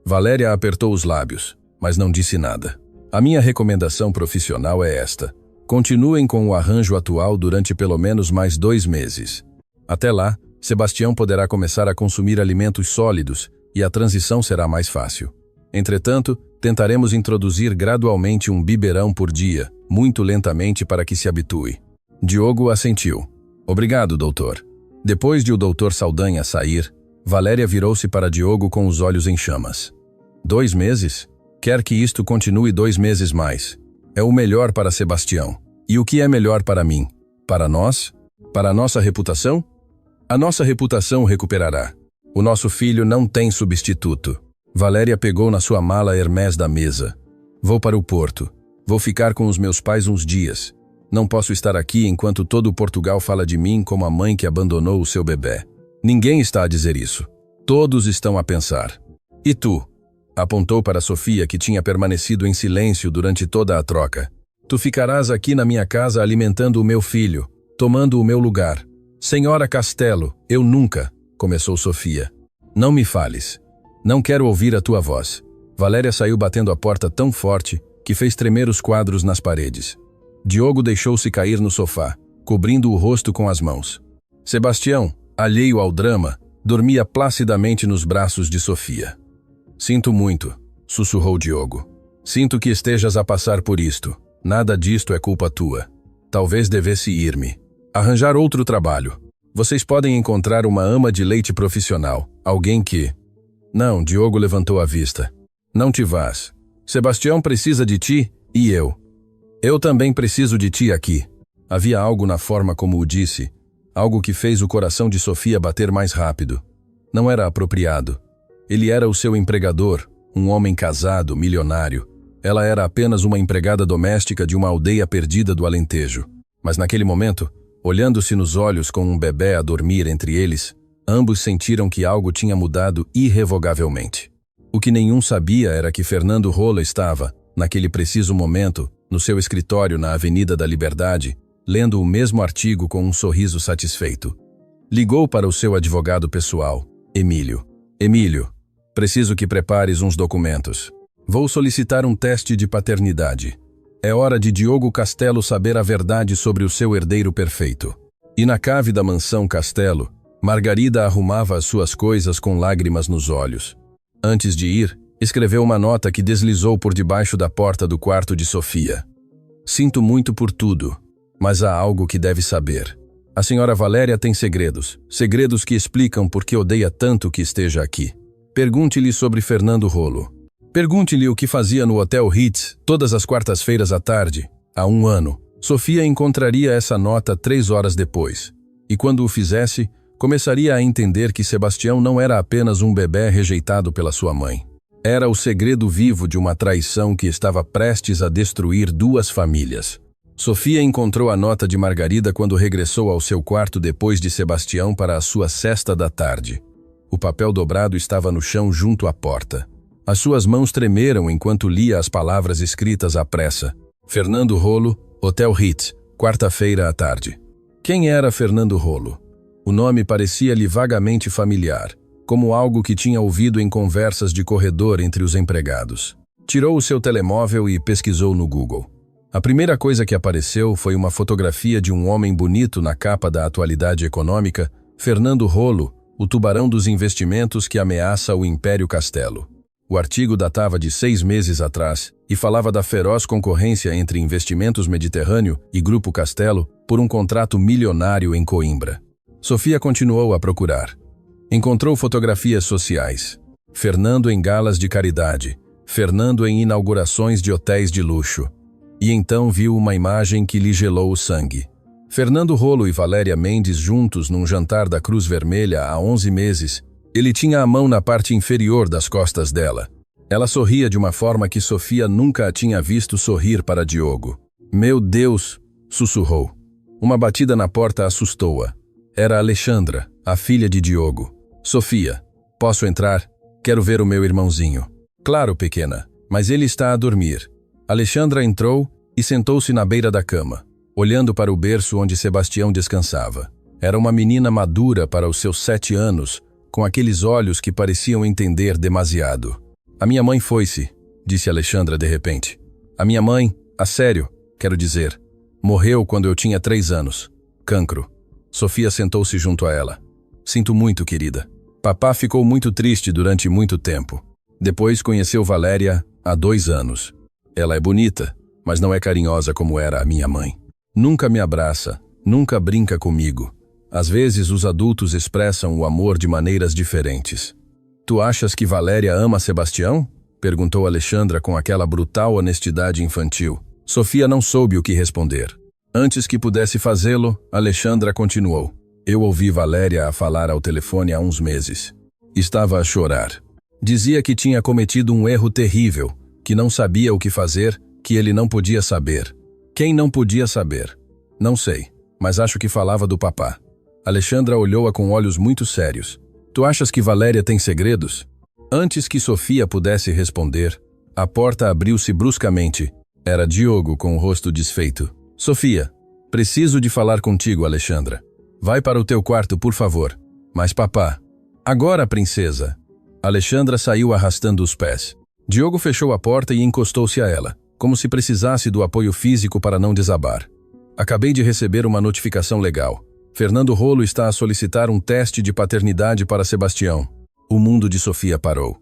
A: Valéria apertou os lábios, mas não disse nada. A minha recomendação profissional é esta. Continuem com o arranjo atual durante pelo menos mais 2 meses. Até lá, Sebastião poderá começar a consumir alimentos sólidos e a transição será mais fácil. Entretanto, tentaremos introduzir gradualmente um biberão por dia, muito lentamente para que se habitue. Diogo assentiu. Obrigado, doutor. Depois de o Dr. Saldanha sair, Valéria virou-se para Diogo com os olhos em chamas. 2 meses? Quer que isto continue 2 meses mais. É o melhor para Sebastião. E o que é melhor para mim? Para nós? Para a nossa reputação? A nossa reputação recuperará. O nosso filho não tem substituto. Valéria pegou na sua mala Hermès da mesa. Vou para o Porto. Vou ficar com os meus pais uns dias. Não posso estar aqui enquanto todo Portugal fala de mim como a mãe que abandonou o seu bebê. Ninguém está a dizer isso. Todos estão a pensar. E tu? Apontou para Sofia, que tinha permanecido em silêncio durante toda a troca. Tu ficarás aqui na minha casa alimentando o meu filho, tomando o meu lugar. Senhora Castelo, eu nunca, começou Sofia. Não me fales. Não quero ouvir a tua voz. Valéria saiu batendo a porta tão forte que fez tremer os quadros nas paredes. Diogo deixou-se cair no sofá, cobrindo o rosto com as mãos. Sebastião, alheio ao drama, dormia placidamente nos braços de Sofia. Sinto muito, sussurrou Diogo. Sinto que estejas a passar por isto. Nada disto é culpa tua. Talvez devesse ir-me. Arranjar outro trabalho. Vocês podem encontrar uma ama de leite profissional. Alguém que... Não, Diogo levantou a vista. Não te vás. Sebastião precisa de ti e eu. Eu também preciso de ti aqui. Havia algo na forma como o disse. Algo que fez o coração de Sofia bater mais rápido. Não era apropriado. Ele era o seu empregador, um homem casado, milionário. Ela era apenas uma empregada doméstica de uma aldeia perdida do Alentejo. Mas naquele momento, olhando-se nos olhos com um bebê a dormir entre eles, ambos sentiram que algo tinha mudado irrevogavelmente. O que nenhum sabia era que Fernando Rolla estava, naquele preciso momento, no seu escritório na Avenida da Liberdade, lendo o mesmo artigo com um sorriso satisfeito. Ligou para o seu advogado pessoal, Emílio. Emílio, preciso que prepares uns documentos. Vou solicitar um teste de paternidade. É hora de Diogo Castelo saber a verdade sobre o seu herdeiro perfeito. E na cave da mansão Castelo, Margarida arrumava as suas coisas com lágrimas nos olhos. Antes de ir, escreveu uma nota que deslizou por debaixo da porta do quarto de Sofia. Sinto muito por tudo, mas há algo que deve saber. A senhora Valéria tem segredos. Segredos que explicam por que odeia tanto que esteja aqui. Pergunte-lhe sobre Fernando Rollo. Pergunte-lhe o que fazia no Hotel Ritz todas as quartas-feiras à tarde, há 1 ano. Sofia encontraria essa nota 3 horas depois. E quando o fizesse, começaria a entender que Sebastião não era apenas um bebê rejeitado pela sua mãe. Era o segredo vivo de uma traição que estava prestes a destruir 2 famílias. Sofia encontrou a nota de Margarida quando regressou ao seu quarto depois de Sebastião para a sua cesta da tarde. O papel dobrado estava no chão junto à porta. As suas mãos tremeram enquanto lia as palavras escritas à pressa. Fernando Rolo, Hotel Ritz, quarta-feira à tarde. Quem era Fernando Rolo? O nome parecia-lhe vagamente familiar, como algo que tinha ouvido em conversas de corredor entre os empregados. Tirou o seu telemóvel e pesquisou no Google. A primeira coisa que apareceu foi uma fotografia de um homem bonito na capa da Atualidade Econômica, Fernando Rolo, o tubarão dos investimentos que ameaça o Império Castelo. O artigo datava de 6 meses atrás e falava da feroz concorrência entre Investimentos Mediterrâneo e Grupo Castelo por um contrato milionário em Coimbra. Sofia continuou a procurar. Encontrou fotografias sociais. Fernando em galas de caridade. Fernando em inaugurações de hotéis de luxo. E então viu uma imagem que lhe gelou o sangue. Fernando Rolo e Valéria Mendes juntos num jantar da Cruz Vermelha há 11 meses. Ele tinha a mão na parte inferior das costas dela. Ela sorria de uma forma que Sofia nunca a tinha visto sorrir para Diogo. Meu Deus! Sussurrou. Uma batida na porta assustou-a. Era Alexandra, a filha de Diogo. Sofia, posso entrar? Quero ver o meu irmãozinho. Claro, pequena, mas ele está a dormir. Alexandra entrou e sentou-se na beira da cama, olhando para o berço onde Sebastião descansava. Era uma menina madura para os seus 7 anos, com aqueles olhos que pareciam entender demasiado. A minha mãe foi-se, disse Alexandra de repente. A minha mãe, a sério, quero dizer, morreu quando eu tinha 3 anos. Cancro. Sofia sentou-se junto a ela. Sinto muito, querida. Papá ficou muito triste durante muito tempo. Depois conheceu Valéria há 2 anos. Ela é bonita, mas não é carinhosa como era a minha mãe. Nunca me abraça, nunca brinca comigo. Às vezes os adultos expressam o amor de maneiras diferentes. Tu achas que Valéria ama Sebastião? Perguntou Alexandra com aquela brutal honestidade infantil. Sofia não soube o que responder. Antes que pudesse fazê-lo, Alexandra continuou. Eu ouvi Valéria a falar ao telefone há uns meses. Estava a chorar. Dizia que tinha cometido um erro terrível, que não sabia o que fazer, que ele não podia saber. Quem não podia saber? Não sei, mas acho que falava do papá. Alexandra olhou-a com olhos muito sérios. Tu achas que Valéria tem segredos? Antes que Sofia pudesse responder, a porta abriu-se bruscamente. Era Diogo com o rosto desfeito. Sofia, preciso de falar contigo, Alexandra. Vai para o teu quarto, por favor. Mas papá. Agora, princesa. Alexandra saiu arrastando os pés. Diogo fechou a porta e encostou-se a ela, como se precisasse do apoio físico para não desabar. Acabei de receber uma notificação legal. Fernando Rolo está a solicitar um teste de paternidade para Sebastião. O mundo de Sofia parou.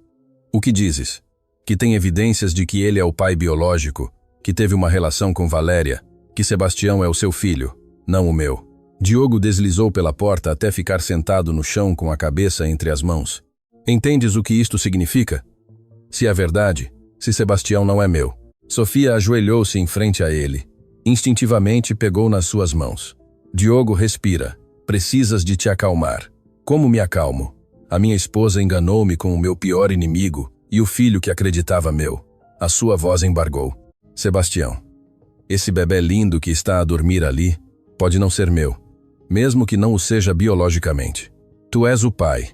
A: O que dizes? Que tem evidências de que ele é o pai biológico, que teve uma relação com Valéria, que Sebastião é o seu filho, não o meu. Diogo deslizou pela porta até ficar sentado no chão com a cabeça entre as mãos. Entendes o que isto significa? Se é verdade, se Sebastião não é meu. Sofia ajoelhou-se em frente a ele. Instintivamente pegou nas suas mãos. Diogo, respira. Precisas de te acalmar. Como me acalmo? A minha esposa enganou-me com o meu pior inimigo e o filho que acreditava meu. A sua voz embargou. Sebastião, esse bebê lindo que está a dormir ali pode não ser meu, mesmo que não o seja biologicamente. Tu és o pai.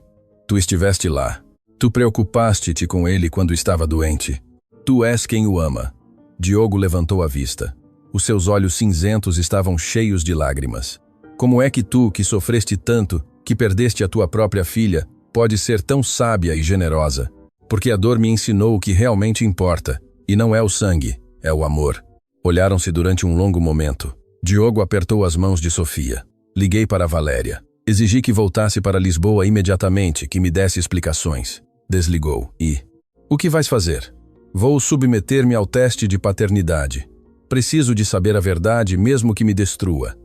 A: Tu estiveste lá. Tu preocupaste-te com ele quando estava doente. Tu és quem o ama. Diogo levantou a vista. Os seus olhos cinzentos estavam cheios de lágrimas. Como é que tu, que sofreste tanto, que perdeste a tua própria filha, pode ser tão sábia e generosa? Porque a dor me ensinou o que realmente importa, e não é o sangue, é o amor. Olharam-se durante um longo momento. Diogo apertou as mãos de Sofia. Liguei para Valéria. Exigi que voltasse para Lisboa imediatamente, que me desse explicações. Desligou e... O que vais fazer? Vou submeter-me ao teste de paternidade. Preciso de saber a verdade, mesmo que me destrua.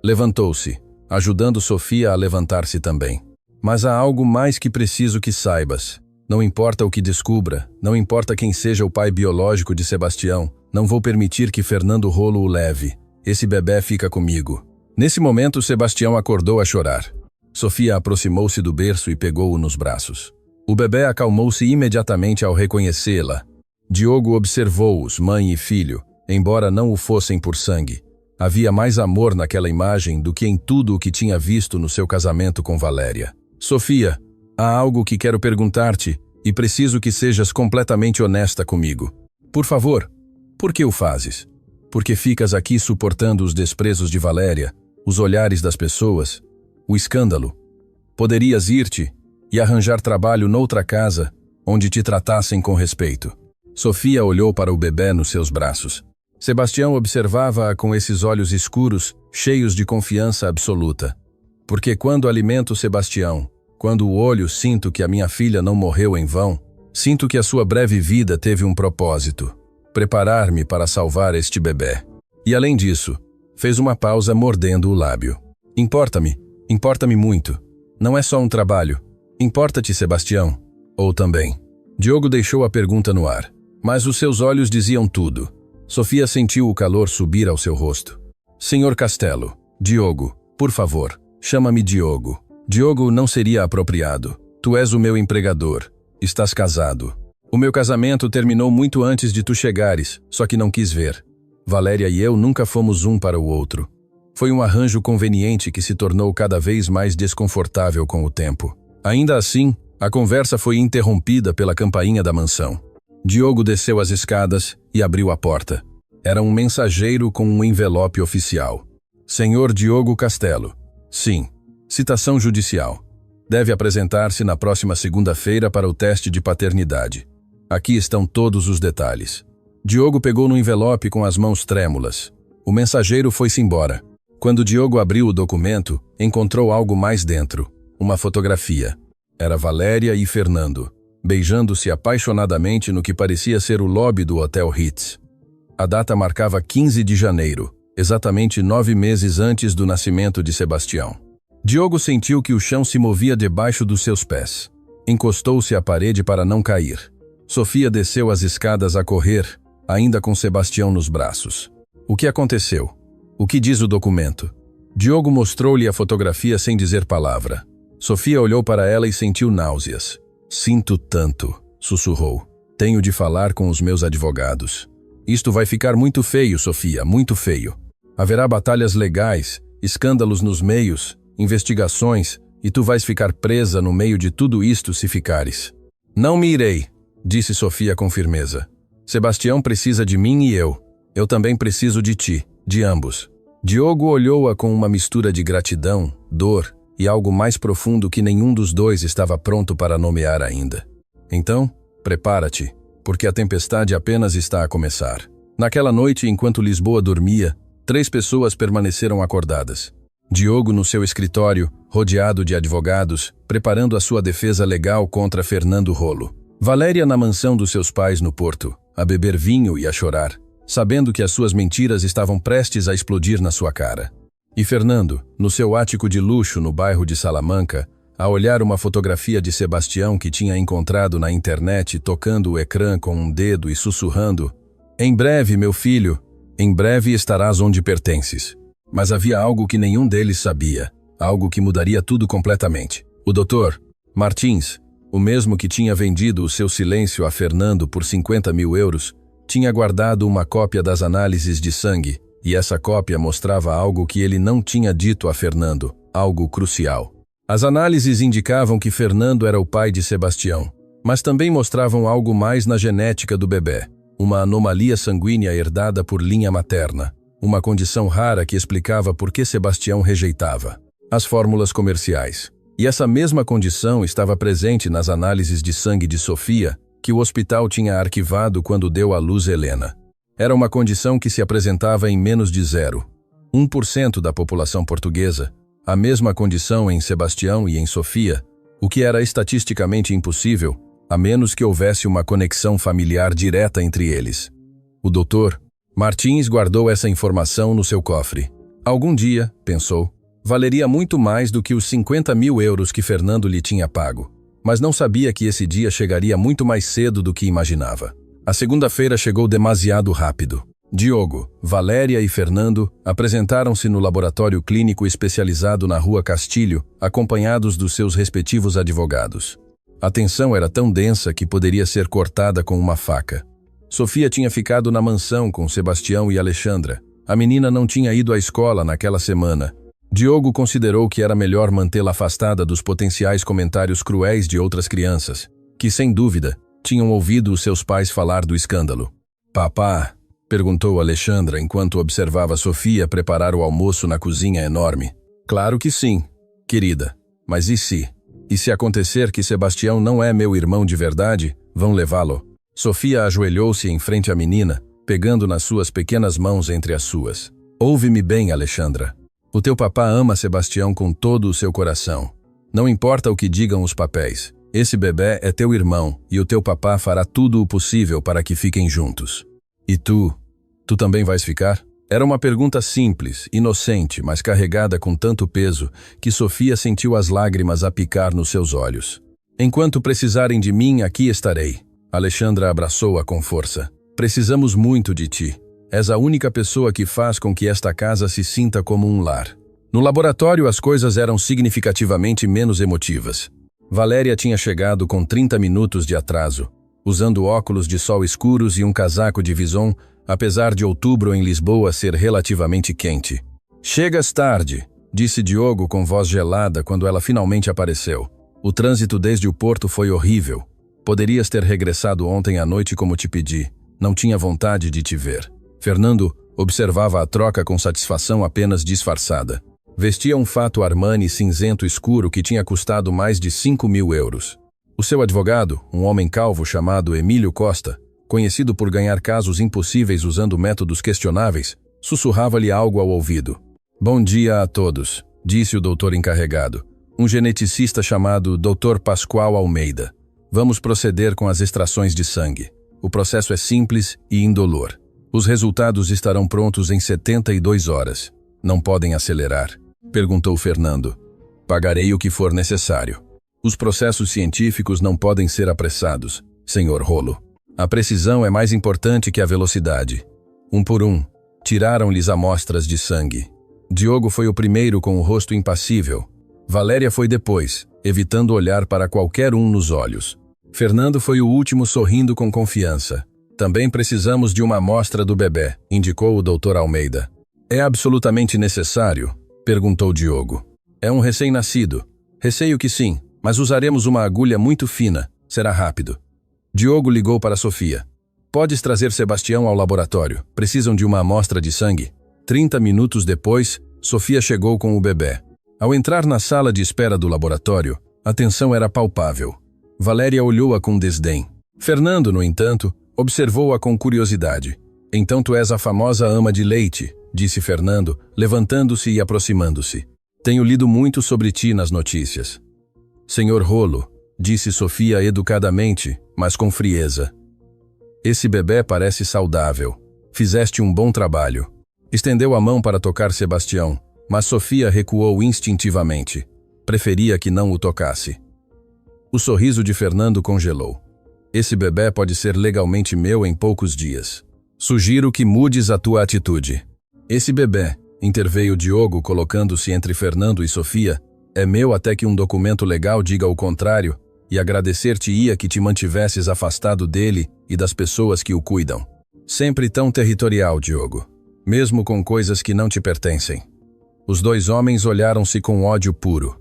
A: Levantou-se, ajudando Sofia a levantar-se também. Mas há algo mais que preciso que saibas. Não importa o que descubra, não importa quem seja o pai biológico de Sebastião, não vou permitir que Fernando Rolo o leve. Esse bebê fica comigo. Nesse momento, Sebastião acordou a chorar. Sofia aproximou-se do berço e pegou-o nos braços. O bebê acalmou-se imediatamente ao reconhecê-la. Diogo observou-os, mãe e filho, embora não o fossem por sangue. Havia mais amor naquela imagem do que em tudo o que tinha visto no seu casamento com Valéria. Sofia, há algo que quero perguntar-te, e preciso que sejas completamente honesta comigo. Por favor, por que o fazes? Porque ficas aqui suportando os desprezos de Valéria, os olhares das pessoas, o escândalo. Poderias ir-te e arranjar trabalho noutra casa, onde te tratassem com respeito. Sofia olhou para o bebê nos seus braços. Sebastião observava-a com esses olhos escuros, cheios de confiança absoluta. Porque quando alimento Sebastião, quando o olho sinto que a minha filha não morreu em vão, sinto que a sua breve vida teve um propósito: preparar-me para salvar este bebê. E além disso, fez uma pausa mordendo o lábio. Importa-me muito. Não é só um trabalho. Importa-te, Sebastião? Ou também? Diogo deixou a pergunta no ar, mas os seus olhos diziam tudo. Sofia sentiu o calor subir ao seu rosto. Senhor Castelo, Diogo, por favor, chama-me Diogo. Diogo não seria apropriado. Tu és o meu empregador. Estás casado. O meu casamento terminou muito antes de tu chegares, só que não quis ver. Valéria e eu nunca fomos um para o outro. Foi um arranjo conveniente que se tornou cada vez mais desconfortável com o tempo. Ainda assim, a conversa foi interrompida pela campainha da mansão. Diogo desceu as escadas e abriu a porta. Era um mensageiro com um envelope oficial. Senhor Diogo Castelo. Sim. Citação judicial. Deve apresentar-se na próxima segunda-feira para o teste de paternidade. Aqui estão todos os detalhes. Diogo pegou no envelope com as mãos trêmulas. O mensageiro foi-se embora. Quando Diogo abriu o documento, encontrou algo mais dentro. Uma fotografia. Era Valéria e Fernando, beijando-se apaixonadamente no que parecia ser o lobby do Hotel Ritz. A data marcava 15 de janeiro, exatamente 9 meses antes do nascimento de Sebastião. Diogo sentiu que o chão se movia debaixo dos seus pés. Encostou-se à parede para não cair. Sofia desceu as escadas a correr, ainda com Sebastião nos braços. O que aconteceu? O que diz o documento? Diogo mostrou-lhe a fotografia sem dizer palavra. Sofia olhou para ela e sentiu náuseas. Sinto tanto, sussurrou. Tenho de falar com os meus advogados. Isto vai ficar muito feio, Sofia, muito feio. Haverá batalhas legais, escândalos nos meios, investigações, e tu vais ficar presa no meio de tudo isto se ficares. Não me irei, disse Sofia com firmeza. Sebastião precisa de mim e eu também preciso de ti, de ambos. Diogo olhou-a com uma mistura de gratidão, dor e algo mais profundo que nenhum dos dois estava pronto para nomear ainda. Então, prepara-te, porque a tempestade apenas está a começar. Naquela noite, enquanto Lisboa dormia, 3 pessoas permaneceram acordadas. Diogo no seu escritório, rodeado de advogados, preparando a sua defesa legal contra Fernando Rolo. Valéria na mansão dos seus pais no Porto, a beber vinho e a chorar, sabendo que as suas mentiras estavam prestes a explodir na sua cara. E Fernando, no seu ático de luxo no bairro de Salamanca, a olhar uma fotografia de Sebastião que tinha encontrado na internet, tocando o ecrã com um dedo e sussurrando: "Em breve, meu filho, em breve estarás onde pertences." Mas havia algo que nenhum deles sabia, algo que mudaria tudo completamente. O Dr. Martins, o mesmo que tinha vendido o seu silêncio a Fernando por 50 mil euros, tinha guardado uma cópia das análises de sangue, e essa cópia mostrava algo que ele não tinha dito a Fernando, algo crucial. As análises indicavam que Fernando era o pai de Sebastião, mas também mostravam algo mais na genética do bebê, uma anomalia sanguínea herdada por linha materna, uma condição rara que explicava por que Sebastião rejeitava as fórmulas comerciais. E essa mesma condição estava presente nas análises de sangue de Sofia, que o hospital tinha arquivado quando deu à luz Helena. Era uma condição que se apresentava em menos de 0,1% da população portuguesa, a mesma condição em Sebastião e em Sofia, o que era estatisticamente impossível, a menos que houvesse uma conexão familiar direta entre eles. O Dr. Martins guardou essa informação no seu cofre. Algum dia, pensou, valeria muito mais do que os 50 mil euros que Fernando lhe tinha pago, mas não sabia que esse dia chegaria muito mais cedo do que imaginava. A segunda-feira chegou demasiado rápido. Diogo, Valéria e Fernando apresentaram-se no laboratório clínico especializado na Rua Castilho, acompanhados dos seus respectivos advogados. A tensão era tão densa que poderia ser cortada com uma faca. Sofia tinha ficado na mansão com Sebastião e Alexandra. A menina não tinha ido à escola naquela semana. Diogo considerou que era melhor mantê-la afastada dos potenciais comentários cruéis de outras crianças, que, sem dúvida, tinham ouvido os seus pais falar do escândalo. Papá? Perguntou Alexandra enquanto observava Sofia preparar o almoço na cozinha enorme. Claro que sim, querida. Mas e se? E se acontecer que Sebastião não é meu irmão de verdade, vão levá-lo? Sofia ajoelhou-se em frente à menina, pegando nas suas pequenas mãos entre as suas. Ouve-me bem, Alexandra. O teu papá ama Sebastião com todo o seu coração. Não importa o que digam os papéis. Esse bebê é teu irmão e o teu papá fará tudo o possível para que fiquem juntos. E tu? Tu também vais ficar? Era uma pergunta simples, inocente, mas carregada com tanto peso que Sofia sentiu as lágrimas a picar nos seus olhos. Enquanto precisarem de mim, aqui estarei. Alexandra abraçou-a com força. Precisamos muito de ti. És a única pessoa que faz com que esta casa se sinta como um lar. No laboratório, as coisas eram significativamente menos emotivas. Valéria tinha chegado com 30 minutos de atraso, usando óculos de sol escuros e um casaco de vison, apesar de outubro em Lisboa ser relativamente quente. Chegas tarde, disse Diogo com voz gelada quando ela finalmente apareceu. O trânsito desde o porto foi horrível. Poderias ter regressado ontem à noite como te pedi. Não tinha vontade de te ver. Fernando observava a troca com satisfação apenas disfarçada. Vestia um fato Armani cinzento escuro que tinha custado mais de 5.000 euros. O seu advogado, um homem calvo chamado Emílio Costa, conhecido por ganhar casos impossíveis usando métodos questionáveis, sussurrava-lhe algo ao ouvido. Bom dia a todos, disse o doutor encarregado, um geneticista chamado Dr. Pascoal Almeida. Vamos proceder com as extrações de sangue. O processo é simples e indolor. Os resultados estarão prontos em 72 horas. Não podem acelerar? Perguntou Fernando. Pagarei o que for necessário. Os processos científicos não podem ser apressados, Sr. Rolo. A precisão é mais importante que a velocidade. Um por um, tiraram-lhes amostras de sangue. Diogo foi o primeiro com o rosto impassível. Valéria foi depois, evitando olhar para qualquer um nos olhos. Fernando foi o último sorrindo com confiança. Também precisamos de uma amostra do bebê, indicou o Dr. Almeida. É absolutamente necessário? Perguntou Diogo. É um recém-nascido. Receio que sim, mas usaremos uma agulha muito fina. Será rápido. Diogo ligou para Sofia. Podes trazer Sebastião ao laboratório. Precisam de uma amostra de sangue. 30 minutos depois, Sofia chegou com o bebê. Ao entrar na sala de espera do laboratório, a tensão era palpável. Valéria olhou-a com desdém. Fernando, no entanto, observou-a com curiosidade. Então tu és a famosa ama de leite, disse Fernando, levantando-se e aproximando-se. Tenho lido muito sobre ti nas notícias. Senhor Rolo, disse Sofia educadamente, mas com frieza. Esse bebê parece saudável. Fizeste um bom trabalho. Estendeu a mão para tocar Sebastião, mas Sofia recuou instintivamente. Preferia que não o tocasse. O sorriso de Fernando congelou. Esse bebê pode ser legalmente meu em poucos dias. Sugiro que mudes a tua atitude. Esse bebê, interveio Diogo colocando-se entre Fernando e Sofia, é meu até que um documento legal diga o contrário, e agradecer-te-ia que te mantivesses afastado dele e das pessoas que o cuidam. Sempre tão territorial, Diogo. Mesmo com coisas que não te pertencem. Os dois homens olharam-se com ódio puro.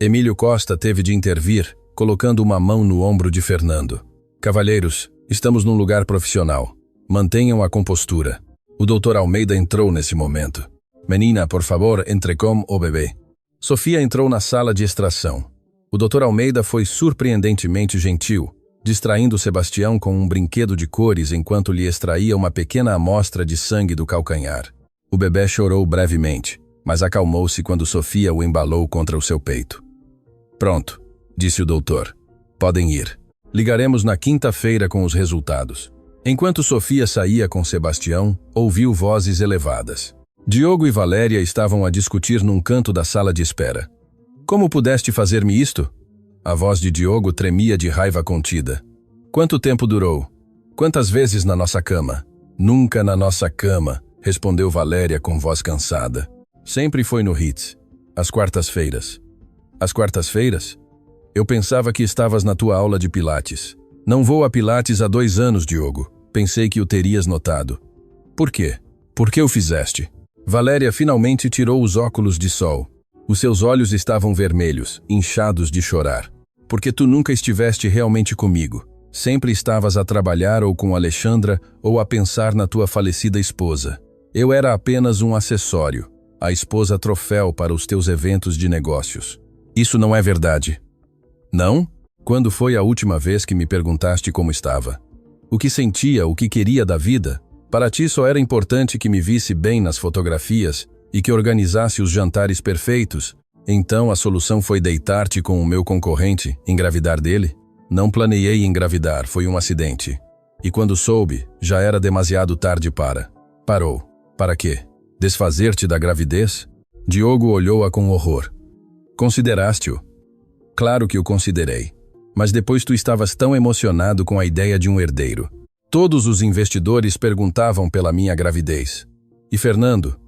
A: Emílio Costa teve de intervir, colocando uma mão no ombro de Fernando. Cavalheiros, estamos num lugar profissional. Mantenham a compostura. O Dr. Almeida entrou nesse momento. Menina, por favor, entre com o bebê. Sofia entrou na sala de extração. O Dr. Almeida foi surpreendentemente gentil, distraindo Sebastião com um brinquedo de cores enquanto lhe extraía uma pequena amostra de sangue do calcanhar. O bebê chorou brevemente, mas acalmou-se quando Sofia o embalou contra o seu peito. Pronto, disse o doutor. Podem ir. Ligaremos na quinta-feira com os resultados. Enquanto Sofia saía com Sebastião, ouviu vozes elevadas. Diogo e Valéria estavam a discutir num canto da sala de espera. Como pudeste fazer-me isto? A voz de Diogo tremia de raiva contida. Quanto tempo durou? Quantas vezes na nossa cama? Nunca na nossa cama, respondeu Valéria com voz cansada. Sempre foi no Ritz. Às quartas-feiras. Às quartas-feiras? Eu pensava que estavas na tua aula de Pilates. Não vou a Pilates há 2 anos, Diogo. Pensei que o terias notado. Por quê? Por que o fizeste? Valéria finalmente tirou os óculos de sol. Os seus olhos estavam vermelhos, inchados de chorar. porque tu nunca estiveste realmente comigo. Sempre estavas a trabalhar ou com Alexandra ou a pensar na tua falecida esposa. Eu era apenas um acessório, a esposa troféu para os teus eventos de negócios. Isso não é verdade. Não? Quando foi a última vez que me perguntaste como estava? O que sentia, o que queria da vida? Para ti só era importante que me visse bem nas fotografias e que organizasse os jantares perfeitos. Então a solução foi deitar-te com o meu concorrente, engravidar dele? Não planejei engravidar, foi um acidente. E quando soube, já era demasiado tarde para... Parou. Para quê? Desfazer-te da gravidez? Diogo olhou-a com horror. Consideraste-o? Claro que o considerei. Mas depois tu estavas tão emocionado com a ideia de um herdeiro. Todos os investidores perguntavam pela minha gravidez. E Fernando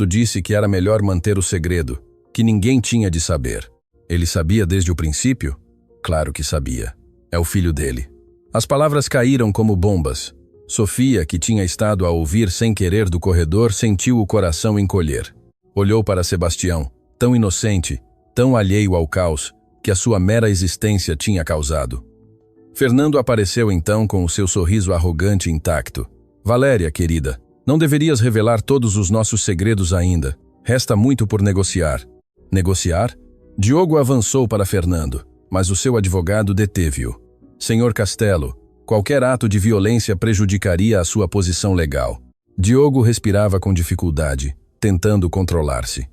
A: disse que era melhor manter o segredo, que ninguém tinha de saber. Ele sabia desde o princípio? Claro que sabia. É o filho dele. As palavras caíram como bombas. Sofia, que tinha estado a ouvir sem querer do corredor, sentiu o coração encolher. Olhou para Sebastião, tão inocente, tão alheio ao caos que a sua mera existência tinha causado. Fernando apareceu então com o seu sorriso arrogante intacto. Valéria, querida, não deverias revelar todos os nossos segredos ainda. Resta muito por negociar. Negociar? Diogo avançou para Fernando, mas o seu advogado deteve-o. Senhor Castelo, qualquer ato de violência prejudicaria a sua posição legal. Diogo respirava com dificuldade, tentando controlar-se.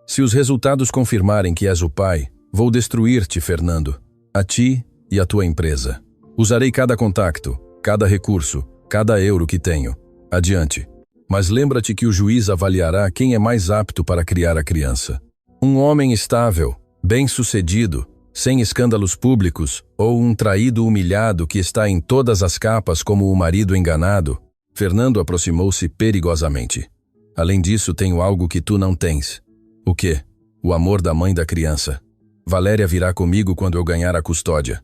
A: Se os resultados confirmarem que és o pai, vou destruir-te, Fernando. A ti e a tua empresa. Usarei cada contacto, cada recurso, cada euro que tenho. Adiante. Mas lembra-te que o juiz avaliará quem é mais apto para criar a criança. Um homem estável, bem-sucedido, sem escândalos públicos, ou um traído humilhado que está em todas as capas como o marido enganado? Fernando aproximou-se perigosamente. Além disso, tenho algo que tu não tens. O quê? O amor da mãe da criança. Valéria virá comigo quando eu ganhar a custódia.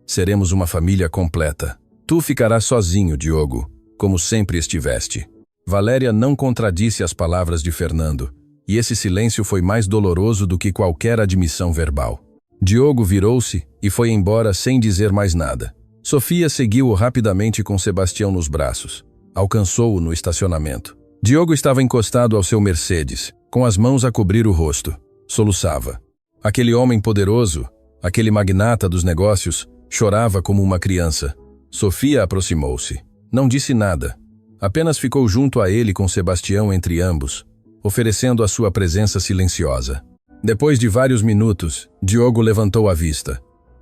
A: Seremos uma família completa. Tu ficarás sozinho, Diogo, como sempre estiveste. Valéria não contradisse as palavras de Fernando, e esse silêncio foi mais doloroso do que qualquer admissão verbal. Diogo virou-se e foi embora sem dizer mais nada. Sofia seguiu-o rapidamente com Sebastião nos braços. Alcançou-o no estacionamento. Diogo estava encostado ao seu Mercedes, com as mãos a cobrir o rosto. Soluçava. Aquele homem poderoso, aquele magnata dos negócios, chorava como uma criança. Sofia aproximou-se. Não disse nada. Apenas ficou junto a ele com Sebastião entre ambos, oferecendo a sua presença silenciosa. Depois de vários minutos, Diogo levantou a vista.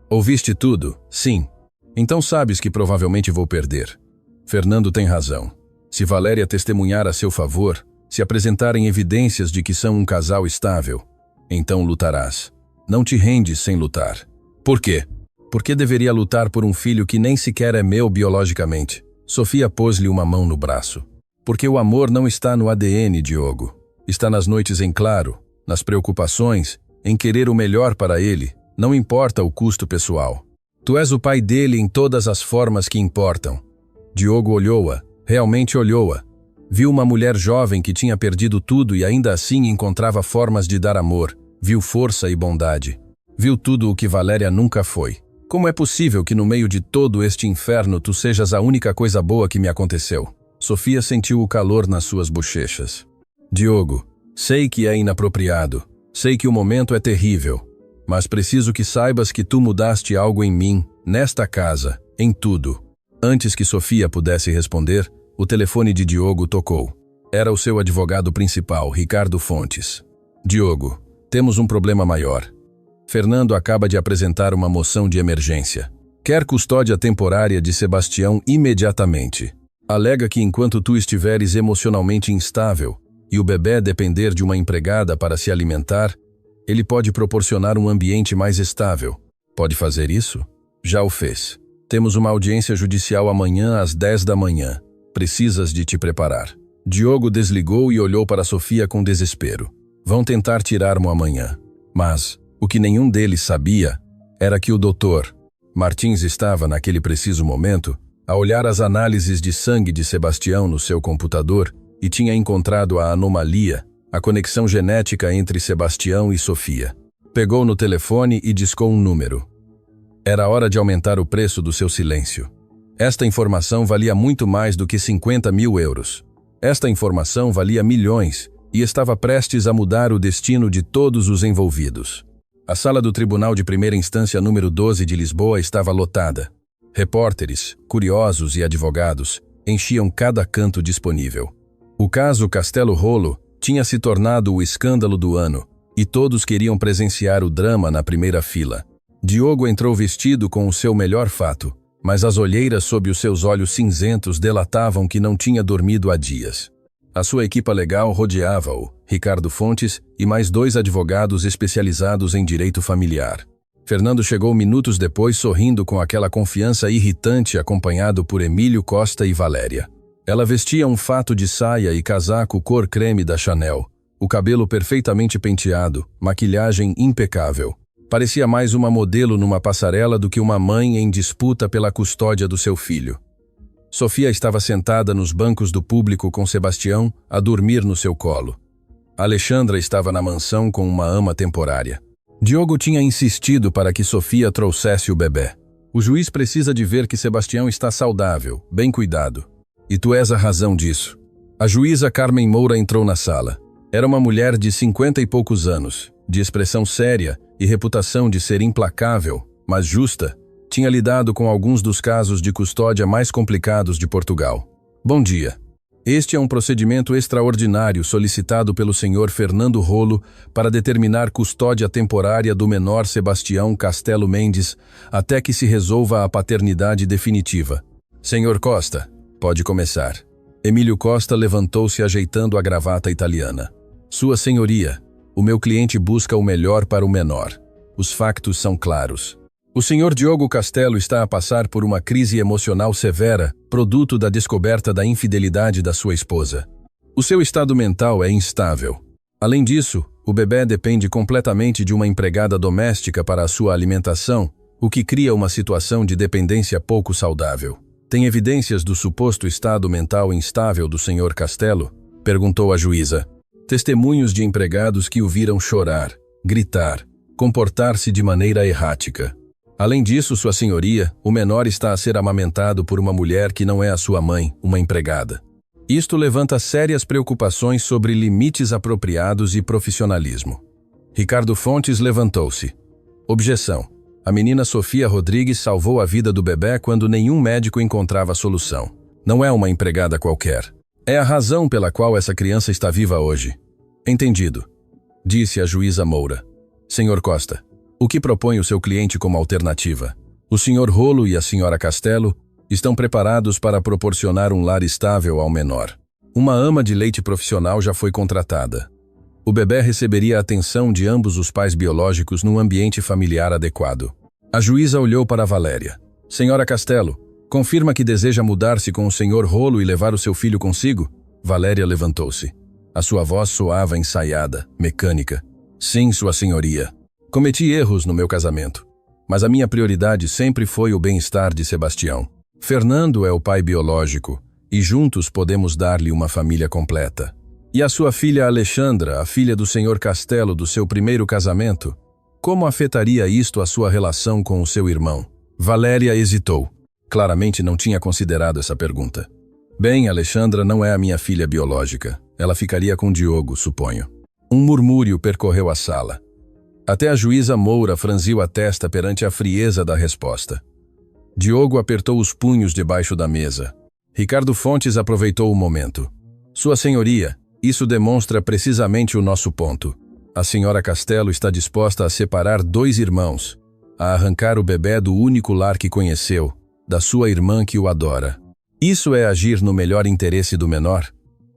A: Ouviste tudo? Sim. Então sabes que provavelmente vou perder. Fernando tem razão. Se Valéria testemunhar a seu favor, se apresentarem evidências de que são um casal estável, então lutarás. Não te rendes sem lutar. Por quê? Porque deveria lutar por um filho que nem sequer é meu biologicamente. Sofia pôs-lhe uma mão no braço. Porque o amor não está no ADN, Diogo. Está nas noites em claro, nas preocupações, em querer o melhor para ele, não importa o custo pessoal. Tu és o pai dele em todas as formas que importam. Diogo olhou-a, realmente olhou-a. Viu uma mulher jovem que tinha perdido tudo e ainda assim encontrava formas de dar amor. Viu força e bondade. Viu tudo o que Valéria nunca foi. Como é possível que no meio de todo este inferno tu sejas a única coisa boa que me aconteceu? Sofia sentiu o calor nas suas bochechas. Diogo, sei que é inapropriado, sei que o momento é terrível, mas preciso que saibas que tu mudaste algo em mim, nesta casa, em tudo. Antes que Sofia pudesse responder, o telefone de Diogo tocou. Era o seu advogado principal, Ricardo Fontes. Diogo, temos um problema maior. Fernando acaba de apresentar uma moção de emergência. Quer custódia temporária de Sebastião imediatamente. Alega que enquanto tu estiveres emocionalmente instável e o bebê depender de uma empregada para se alimentar, ele pode proporcionar um ambiente mais estável. Pode fazer isso? Já o fez. Temos uma audiência judicial amanhã às 10 da manhã. Precisas de te preparar. Diogo desligou e olhou para Sofia com desespero. Vão tentar tirar-mo amanhã. Mas o que nenhum deles sabia era que o doutor Martins estava, naquele preciso momento, a olhar as análises de sangue de Sebastião no seu computador e tinha encontrado a anomalia, a conexão genética entre Sebastião e Sofia. Pegou no telefone e discou um número. Era hora de aumentar o preço do seu silêncio. Esta informação valia muito mais do que 50 mil euros. Esta informação valia milhões e estava prestes a mudar o destino de todos os envolvidos. A sala do Tribunal de Primeira Instância número 12 de Lisboa estava lotada. Repórteres, curiosos e advogados enchiam cada canto disponível. O caso Castelo Rolo tinha se tornado o escândalo do ano e todos queriam presenciar o drama na primeira fila. Diogo entrou vestido com o seu melhor fato, mas as olheiras sob os seus olhos cinzentos delatavam que não tinha dormido há dias. A sua equipa legal rodeava-o, Ricardo Fontes e mais 2 advogados especializados em direito familiar. Fernando chegou minutos depois sorrindo com aquela confiança irritante acompanhado por Emílio Costa e Valéria. Ela vestia um fato de saia e casaco cor creme da Chanel, o cabelo perfeitamente penteado, maquilhagem impecável. Parecia mais uma modelo numa passarela do que uma mãe em disputa pela custódia do seu filho. Sofia estava sentada nos bancos do público com Sebastião a dormir no seu colo. Alexandra estava na mansão com uma ama temporária. Diogo tinha insistido para que Sofia trouxesse o bebê. O juiz precisa de ver que Sebastião está saudável, bem cuidado. E tu és a razão disso. A juíza Carmen Moura entrou na sala. Era uma mulher de 50 e poucos anos, de expressão séria e reputação de ser implacável, mas justa. Tinha lidado com alguns dos casos de custódia mais complicados de Portugal. Bom dia. Este é um procedimento extraordinário solicitado pelo senhor Fernando Rolo para determinar custódia temporária do menor Sebastião Castelo Mendes até que se resolva a paternidade definitiva. Senhor Costa, pode começar. Emílio Costa levantou-se ajeitando a gravata italiana. Sua senhoria, o meu cliente busca o melhor para o menor. Os factos são claros. O senhor Diogo Castelo está a passar por uma crise emocional severa, produto da descoberta da infidelidade da sua esposa. O seu estado mental é instável. Além disso, o bebê depende completamente de uma empregada doméstica para a sua alimentação, o que cria uma situação de dependência pouco saudável. Tem evidências do suposto estado mental instável do senhor Castelo? Perguntou a juíza. Testemunhos de empregados que o viram chorar, gritar, comportar-se de maneira errática. Além disso, sua senhoria, o menor está a ser amamentado por uma mulher que não é a sua mãe, uma empregada. Isto levanta sérias preocupações sobre limites apropriados e profissionalismo. Ricardo Fontes levantou-se. Objeção. A menina Sofia Rodrigues salvou a vida do bebê quando nenhum médico encontrava solução. Não é uma empregada qualquer. É a razão pela qual essa criança está viva hoje. Entendido, disse a juíza Moura. Senhor Costa, o que propõe o seu cliente como alternativa? O senhor Rolo e a senhora Castelo estão preparados para proporcionar um lar estável ao menor. Uma ama de leite profissional já foi contratada. O bebê receberia a atenção de ambos os pais biológicos num ambiente familiar adequado. A juíza olhou para Valéria. Senhora Castelo, confirma que deseja mudar-se com o senhor Rolo e levar o seu filho consigo? Valéria levantou-se. A sua voz soava ensaiada, mecânica. Sim, sua senhoria. Cometi erros no meu casamento, mas a minha prioridade sempre foi o bem-estar de Sebastião. Fernando é o pai biológico e juntos podemos dar-lhe uma família completa. E a sua filha Alexandra, a filha do senhor Castelo do seu primeiro casamento, como afetaria isto a sua relação com o seu irmão? Valéria hesitou. Claramente não tinha considerado essa pergunta. Bem, Alexandra não é a minha filha biológica. Ela ficaria com Diogo, suponho. Um murmúrio percorreu a sala. Até a juíza Moura franziu a testa perante a frieza da resposta. Diogo apertou os punhos debaixo da mesa. Ricardo Fontes aproveitou o momento. Sua senhoria, isso demonstra precisamente o nosso ponto. A senhora Castelo está disposta a separar 2 irmãos, a arrancar o bebê do único lar que conheceu, da sua irmã que o adora. Isso é agir no melhor interesse do menor?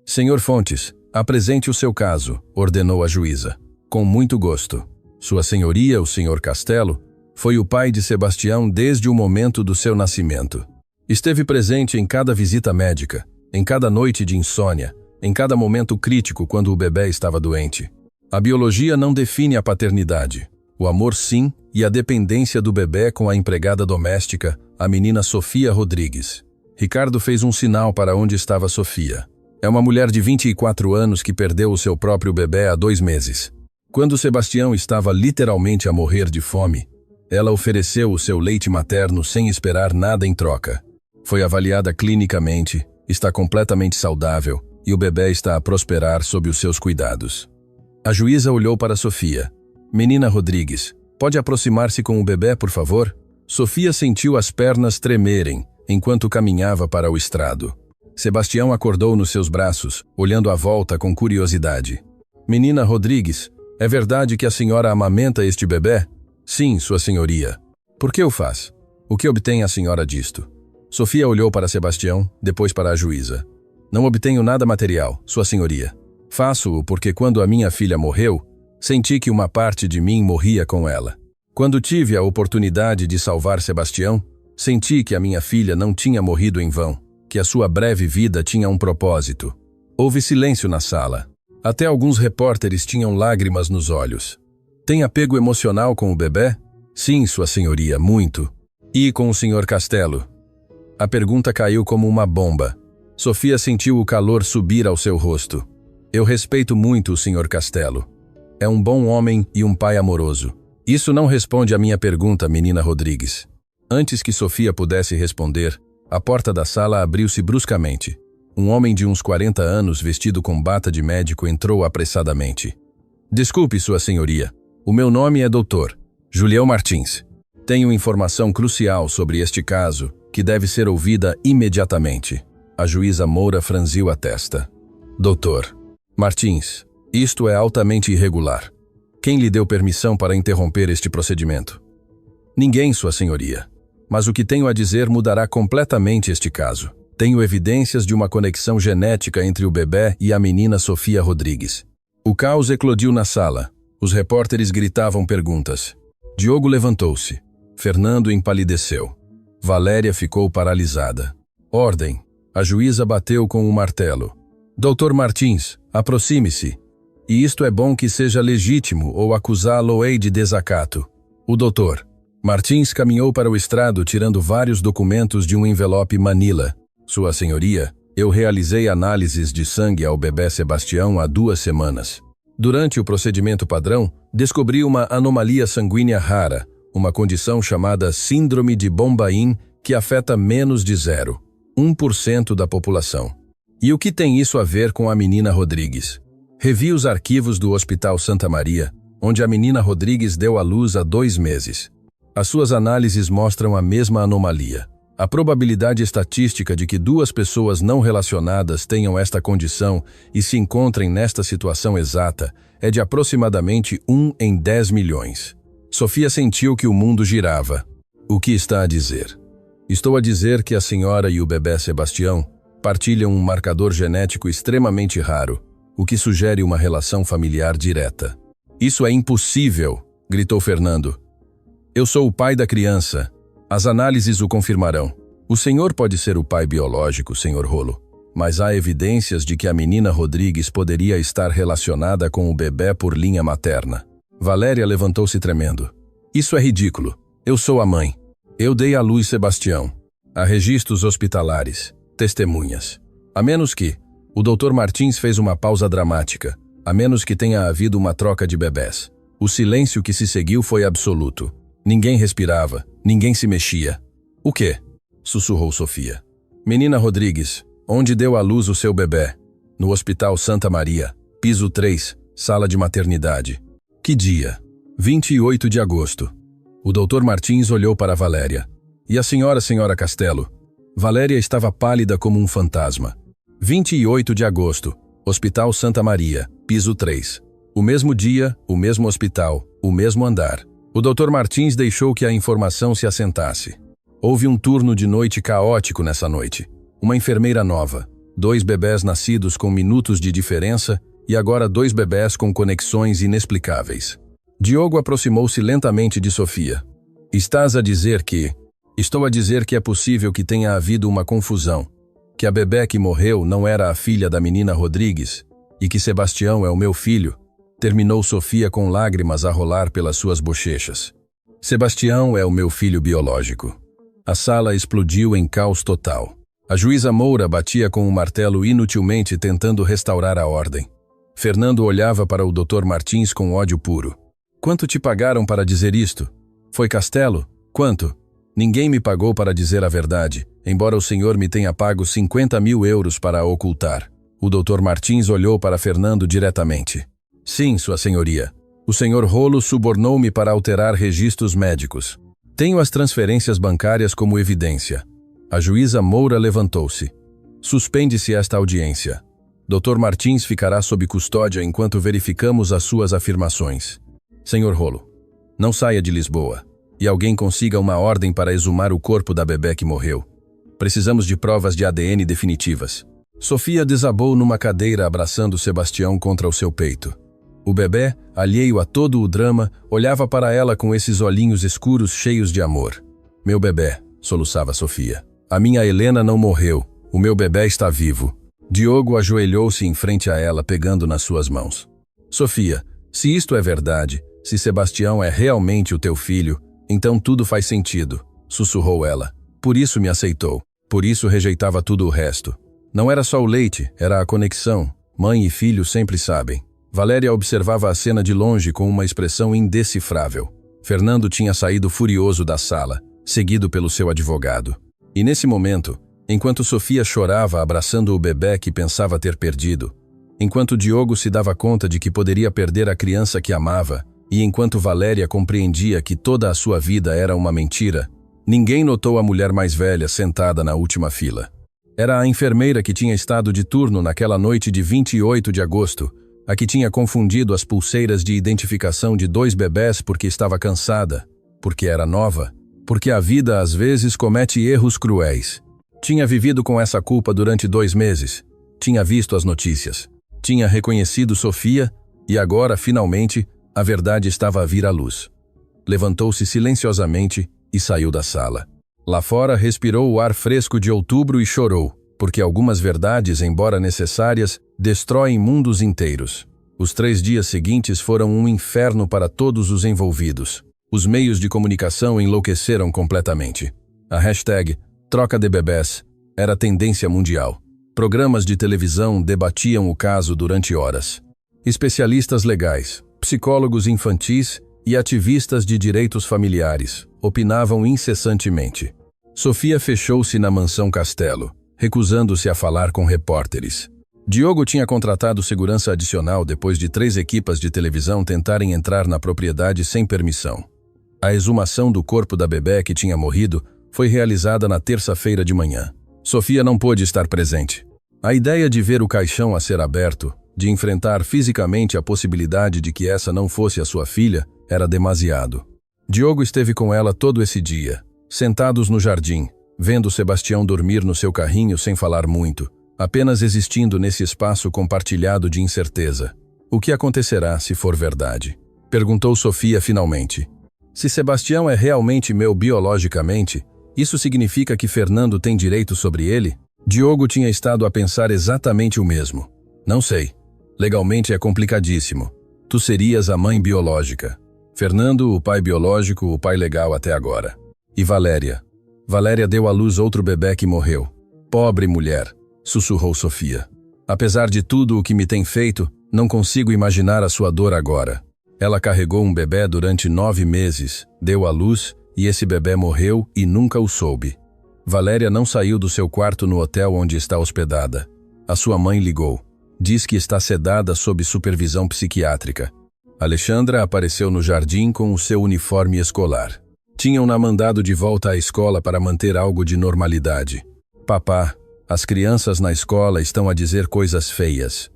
A: Senhor Fontes, apresente o seu caso, ordenou a juíza. Com muito gosto. Sua senhoria, o senhor Castelo, foi o pai de Sebastião desde o momento do seu nascimento. Esteve presente em cada visita médica, em cada noite de insônia, em cada momento crítico quando o bebê estava doente. A biologia não define a paternidade. O amor sim, e a dependência do bebê com a empregada doméstica, a menina Sofia Rodrigues. Ricardo fez um sinal para onde estava Sofia. É uma mulher de 24 anos que perdeu o seu próprio bebê há 2 meses. Quando Sebastião estava literalmente a morrer de fome, Ela ofereceu o seu leite materno sem esperar nada em troca. Foi avaliada clinicamente, está completamente saudável e o bebê está a prosperar sob os seus cuidados. A juíza olhou para Sofia. Menina Rodrigues, pode aproximar-se com o bebê, por favor? Sofia sentiu as pernas tremerem enquanto caminhava para o estrado. Sebastião acordou nos seus braços, olhando à volta com curiosidade. Menina Rodrigues, é verdade que a senhora amamenta este bebê? Sim, sua senhoria. Por que o faz? O que obtém a senhora disto? Sofia olhou para Sebastião, depois para a juíza. Não obtenho nada material, sua senhoria. Faço-o porque quando a minha filha morreu, senti que uma parte de mim morria com ela. Quando tive a oportunidade de salvar Sebastião, senti que a minha filha não tinha morrido em vão, que a sua breve vida tinha um propósito. Houve silêncio na sala. Até alguns repórteres tinham lágrimas nos olhos. Tem apego emocional com o bebê? Sim, sua senhoria, muito. E com o senhor Castelo? A pergunta caiu como uma bomba. Sofia sentiu o calor subir ao seu rosto. Eu respeito muito o senhor Castelo. É um bom homem e um pai amoroso. Isso não responde à minha pergunta, menina Rodrigues. Antes que Sofia pudesse responder, a porta da sala abriu-se bruscamente. Um homem de uns 40 anos, vestido com bata de médico, entrou apressadamente. Desculpe, sua senhoria. O meu nome é Dr. Julião Martins. Tenho informação crucial sobre este caso, que deve ser ouvida imediatamente. A juíza Moura franziu a testa. Doutor Martins, isto é altamente irregular. Quem lhe deu permissão para interromper este procedimento? Ninguém, sua senhoria. Mas o que tenho a dizer mudará completamente este caso. Tenho evidências de uma conexão genética entre o bebê e a menina Sofia Rodrigues. O caos eclodiu na sala. Os repórteres gritavam perguntas. Diogo levantou-se. Fernando empalideceu. Valéria ficou paralisada. Ordem. A juíza bateu com o martelo. Doutor Martins, aproxime-se. E isto é bom que seja legítimo ou acusá-lo-ei de desacato. O doutor Martins caminhou para o estrado tirando vários documentos de um envelope Manila. Sua senhoria, eu realizei análises de sangue ao bebê Sebastião há 2 semanas. Durante o procedimento padrão, descobri uma anomalia sanguínea rara, uma condição chamada Síndrome de Bombaim que afeta menos de 0,1% da população. E o que tem isso a ver com a menina Rodrigues? Revi os arquivos do Hospital Santa Maria, onde a menina Rodrigues deu à luz há 2 meses. As suas análises mostram a mesma anomalia. A probabilidade estatística de que 2 pessoas não relacionadas tenham esta condição e se encontrem nesta situação exata é de aproximadamente 1 em 10 milhões. Sofia sentiu que o mundo girava. O que está a dizer? Estou a dizer que a senhora e o bebê Sebastião partilham um marcador genético extremamente raro, o que sugere uma relação familiar direta. Isso é impossível, gritou Fernando. Eu sou o pai da criança. As análises o confirmarão. O senhor pode ser o pai biológico, senhor Rolo, mas há evidências de que a menina Rodrigues poderia estar relacionada com o bebê por linha materna. Valéria levantou-se tremendo. Isso é ridículo. Eu sou a mãe. Eu dei à luz Sebastião. Há registros hospitalares, testemunhas. A menos que... O Dr. Martins fez uma pausa dramática. A menos que tenha havido uma troca de bebés. O silêncio que se seguiu foi absoluto. Ninguém respirava, ninguém se mexia. O quê? Sussurrou Sofia. Menina Rodrigues, onde deu à luz o seu bebê? No Hospital Santa Maria, piso 3, sala de maternidade. Que dia? 28 de agosto. O Dr. Martins olhou para Valéria. E a senhora Castelo? Valéria estava pálida como um fantasma. 28 de agosto, Hospital Santa Maria, piso 3. O mesmo dia, o mesmo hospital, o mesmo andar. O Dr. Martins deixou que a informação se assentasse. Houve um turno de noite caótico nessa noite. Uma enfermeira nova, 2 bebés nascidos com minutos de diferença e agora 2 bebés com conexões inexplicáveis. Diogo aproximou-se lentamente de Sofia. Estás a dizer que... Estou a dizer que é possível que tenha havido uma confusão, que a bebé que morreu não era a filha da menina Rodrigues e que Sebastião é o meu filho, terminou Sofia com lágrimas a rolar pelas suas bochechas. Sebastião é o meu filho biológico. A sala explodiu em caos total. A juíza Moura batia com o martelo inutilmente tentando restaurar a ordem. Fernando olhava para o Dr. Martins com ódio puro. Quanto te pagaram para dizer isto? Foi Castelo? Quanto? Ninguém me pagou para dizer a verdade, embora o senhor me tenha pago 50.000 euros para a ocultar. O Dr. Martins olhou para Fernando diretamente. Sim, sua senhoria. O senhor Rolo subornou-me para alterar registros médicos. Tenho as transferências bancárias como evidência. A juíza Moura levantou-se. Suspende-se esta audiência. Dr. Martins ficará sob custódia enquanto verificamos as suas afirmações. Senhor Rolo, não saia de Lisboa e alguém consiga uma ordem para exumar o corpo da bebê que morreu. Precisamos de provas de ADN definitivas. Sofia desabou numa cadeira abraçando Sebastião contra o seu peito. O bebê, alheio a todo o drama, olhava para ela com esses olhinhos escuros cheios de amor. Meu bebê, soluçava Sofia. A minha Helena não morreu. O meu bebê está vivo. Diogo ajoelhou-se em frente a ela, pegando nas suas mãos. Sofia, se isto é verdade, se Sebastião é realmente o teu filho, então tudo faz sentido, sussurrou ela. Por isso me aceitou. Por isso rejeitava tudo o resto. Não era só o leite, era a conexão. Mãe e filho sempre sabem. Valéria observava a cena de longe com uma expressão indecifrável. Fernando tinha saído furioso da sala, seguido pelo seu advogado. E nesse momento, enquanto Sofia chorava abraçando o bebê que pensava ter perdido, enquanto Diogo se dava conta de que poderia perder a criança que amava, e enquanto Valéria compreendia que toda a sua vida era uma mentira, ninguém notou a mulher mais velha sentada na última fila. Era a enfermeira que tinha estado de turno naquela noite de 28 de agosto, a que tinha confundido as pulseiras de identificação de 2 bebés porque estava cansada, porque era nova, porque a vida às vezes comete erros cruéis. Tinha vivido com essa culpa durante 2 meses, tinha visto as notícias, tinha reconhecido Sofia e agora, finalmente, a verdade estava a vir à luz. Levantou-se silenciosamente e saiu da sala. Lá fora respirou o ar fresco de outubro e chorou, porque algumas verdades, embora necessárias, destroem mundos inteiros. Os 3 dias seguintes foram um inferno para todos os envolvidos. Os meios de comunicação enlouqueceram completamente. A hashtag troca de bebés era tendência mundial. Programas de televisão debatiam o caso durante horas. Especialistas legais, psicólogos infantis e ativistas de direitos familiares opinavam incessantemente. Sofia fechou-se na mansão Castelo, recusando-se a falar com repórteres. Diogo tinha contratado segurança adicional depois de 3 equipas de televisão tentarem entrar na propriedade sem permissão. A exumação do corpo da bebê que tinha morrido foi realizada na terça-feira de manhã. Sofia não pôde estar presente. A ideia de ver o caixão a ser aberto, de enfrentar fisicamente a possibilidade de que essa não fosse a sua filha, era demasiado. Diogo esteve com ela todo esse dia, sentados no jardim, vendo Sebastião dormir no seu carrinho sem falar muito, apenas existindo nesse espaço compartilhado de incerteza. O que acontecerá se for verdade? Perguntou Sofia finalmente. Se Sebastião é realmente meu biologicamente, isso significa que Fernando tem direito sobre ele? Diogo tinha estado a pensar exatamente o mesmo. Não sei. Legalmente é complicadíssimo. Tu serias a mãe biológica. Fernando, o pai biológico, o pai legal até agora. E Valéria? Valéria deu à luz outro bebê que morreu. Pobre mulher, sussurrou Sofia. Apesar de tudo o que me tem feito, não consigo imaginar a sua dor agora. Ela carregou um bebê durante 9 meses, deu à luz e esse bebê morreu e nunca o soube. Valéria não saiu do seu quarto no hotel onde está hospedada. A sua mãe ligou. Diz que está sedada sob supervisão psiquiátrica. Alexandra apareceu no jardim com o seu uniforme escolar. Tinham-na mandado de volta à escola para manter algo de normalidade. Papá, as crianças na escola estão a dizer coisas feias.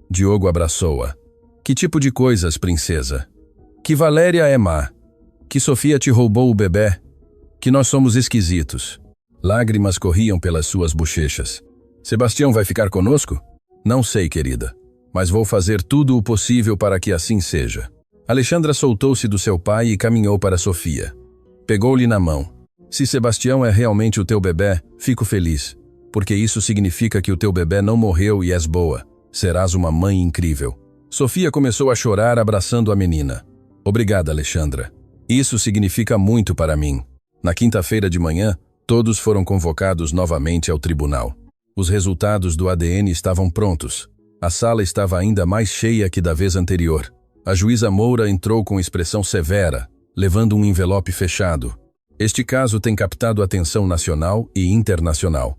A: Diogo abraçou-a. Que tipo de coisas, princesa? Que Valéria é má. Que Sofia te roubou o bebê. Que nós somos esquisitos. Lágrimas corriam pelas suas bochechas. Sebastião vai ficar conosco? Não sei, querida. Mas vou fazer tudo o possível para que assim seja. Alexandra soltou-se do seu pai e caminhou para Sofia. Pegou-lhe na mão. Se Sebastião é realmente o teu bebê, fico feliz, porque isso significa que o teu bebê não morreu e és boa. Serás uma mãe incrível. Sofia começou a chorar abraçando a menina. Obrigada, Alexandra. Isso significa muito para mim. Na quinta-feira de manhã, todos foram convocados novamente ao tribunal. Os resultados do ADN estavam prontos. A sala estava ainda mais cheia que da vez anterior. A juíza Moura entrou com expressão severa, levando um envelope fechado. Este caso tem captado atenção nacional e internacional.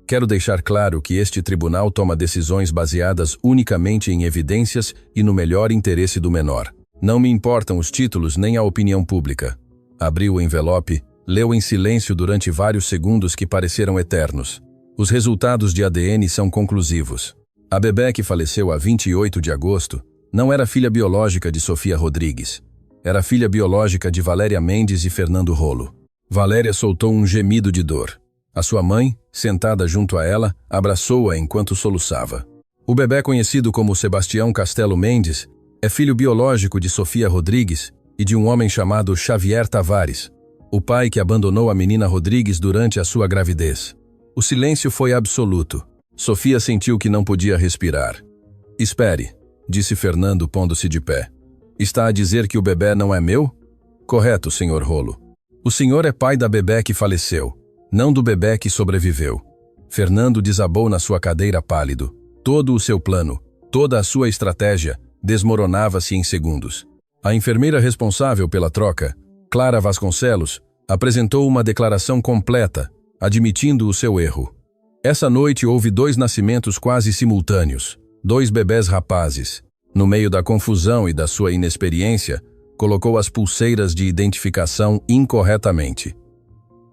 A: Quero deixar claro que este tribunal toma decisões baseadas unicamente em evidências e no melhor interesse do menor. Não me importam os títulos nem a opinião pública. Abriu o envelope, leu em silêncio durante vários segundos que pareceram eternos. Os resultados de ADN são conclusivos. A bebé que faleceu a 28 de agosto não era filha biológica de Sofia Rodrigues. Era filha biológica de Valéria Mendes e Fernando Rolo. Valéria soltou um gemido de dor. A sua mãe, sentada junto a ela, abraçou-a enquanto soluçava. O bebé, conhecido como Sebastião Castelo Mendes, é filho biológico de Sofia Rodrigues e de um homem chamado Xavier Tavares, o pai que abandonou a menina Rodrigues durante a sua gravidez. O silêncio foi absoluto. Sofia sentiu que não podia respirar. Espere, disse Fernando, pondo-se de pé. Está a dizer que o bebé não é meu? Correto, senhor Rolo. O senhor é pai da bebé que faleceu, não do bebé que sobreviveu. Fernando desabou na sua cadeira pálido. Todo o seu plano, toda a sua estratégia, desmoronava-se em segundos. A enfermeira responsável pela troca, Clara Vasconcelos, apresentou uma declaração completa, admitindo o seu erro. Essa noite houve 2 nascimentos quase simultâneos, 2 bebés rapazes. No meio da confusão e da sua inexperiência, colocou as pulseiras de identificação incorretamente.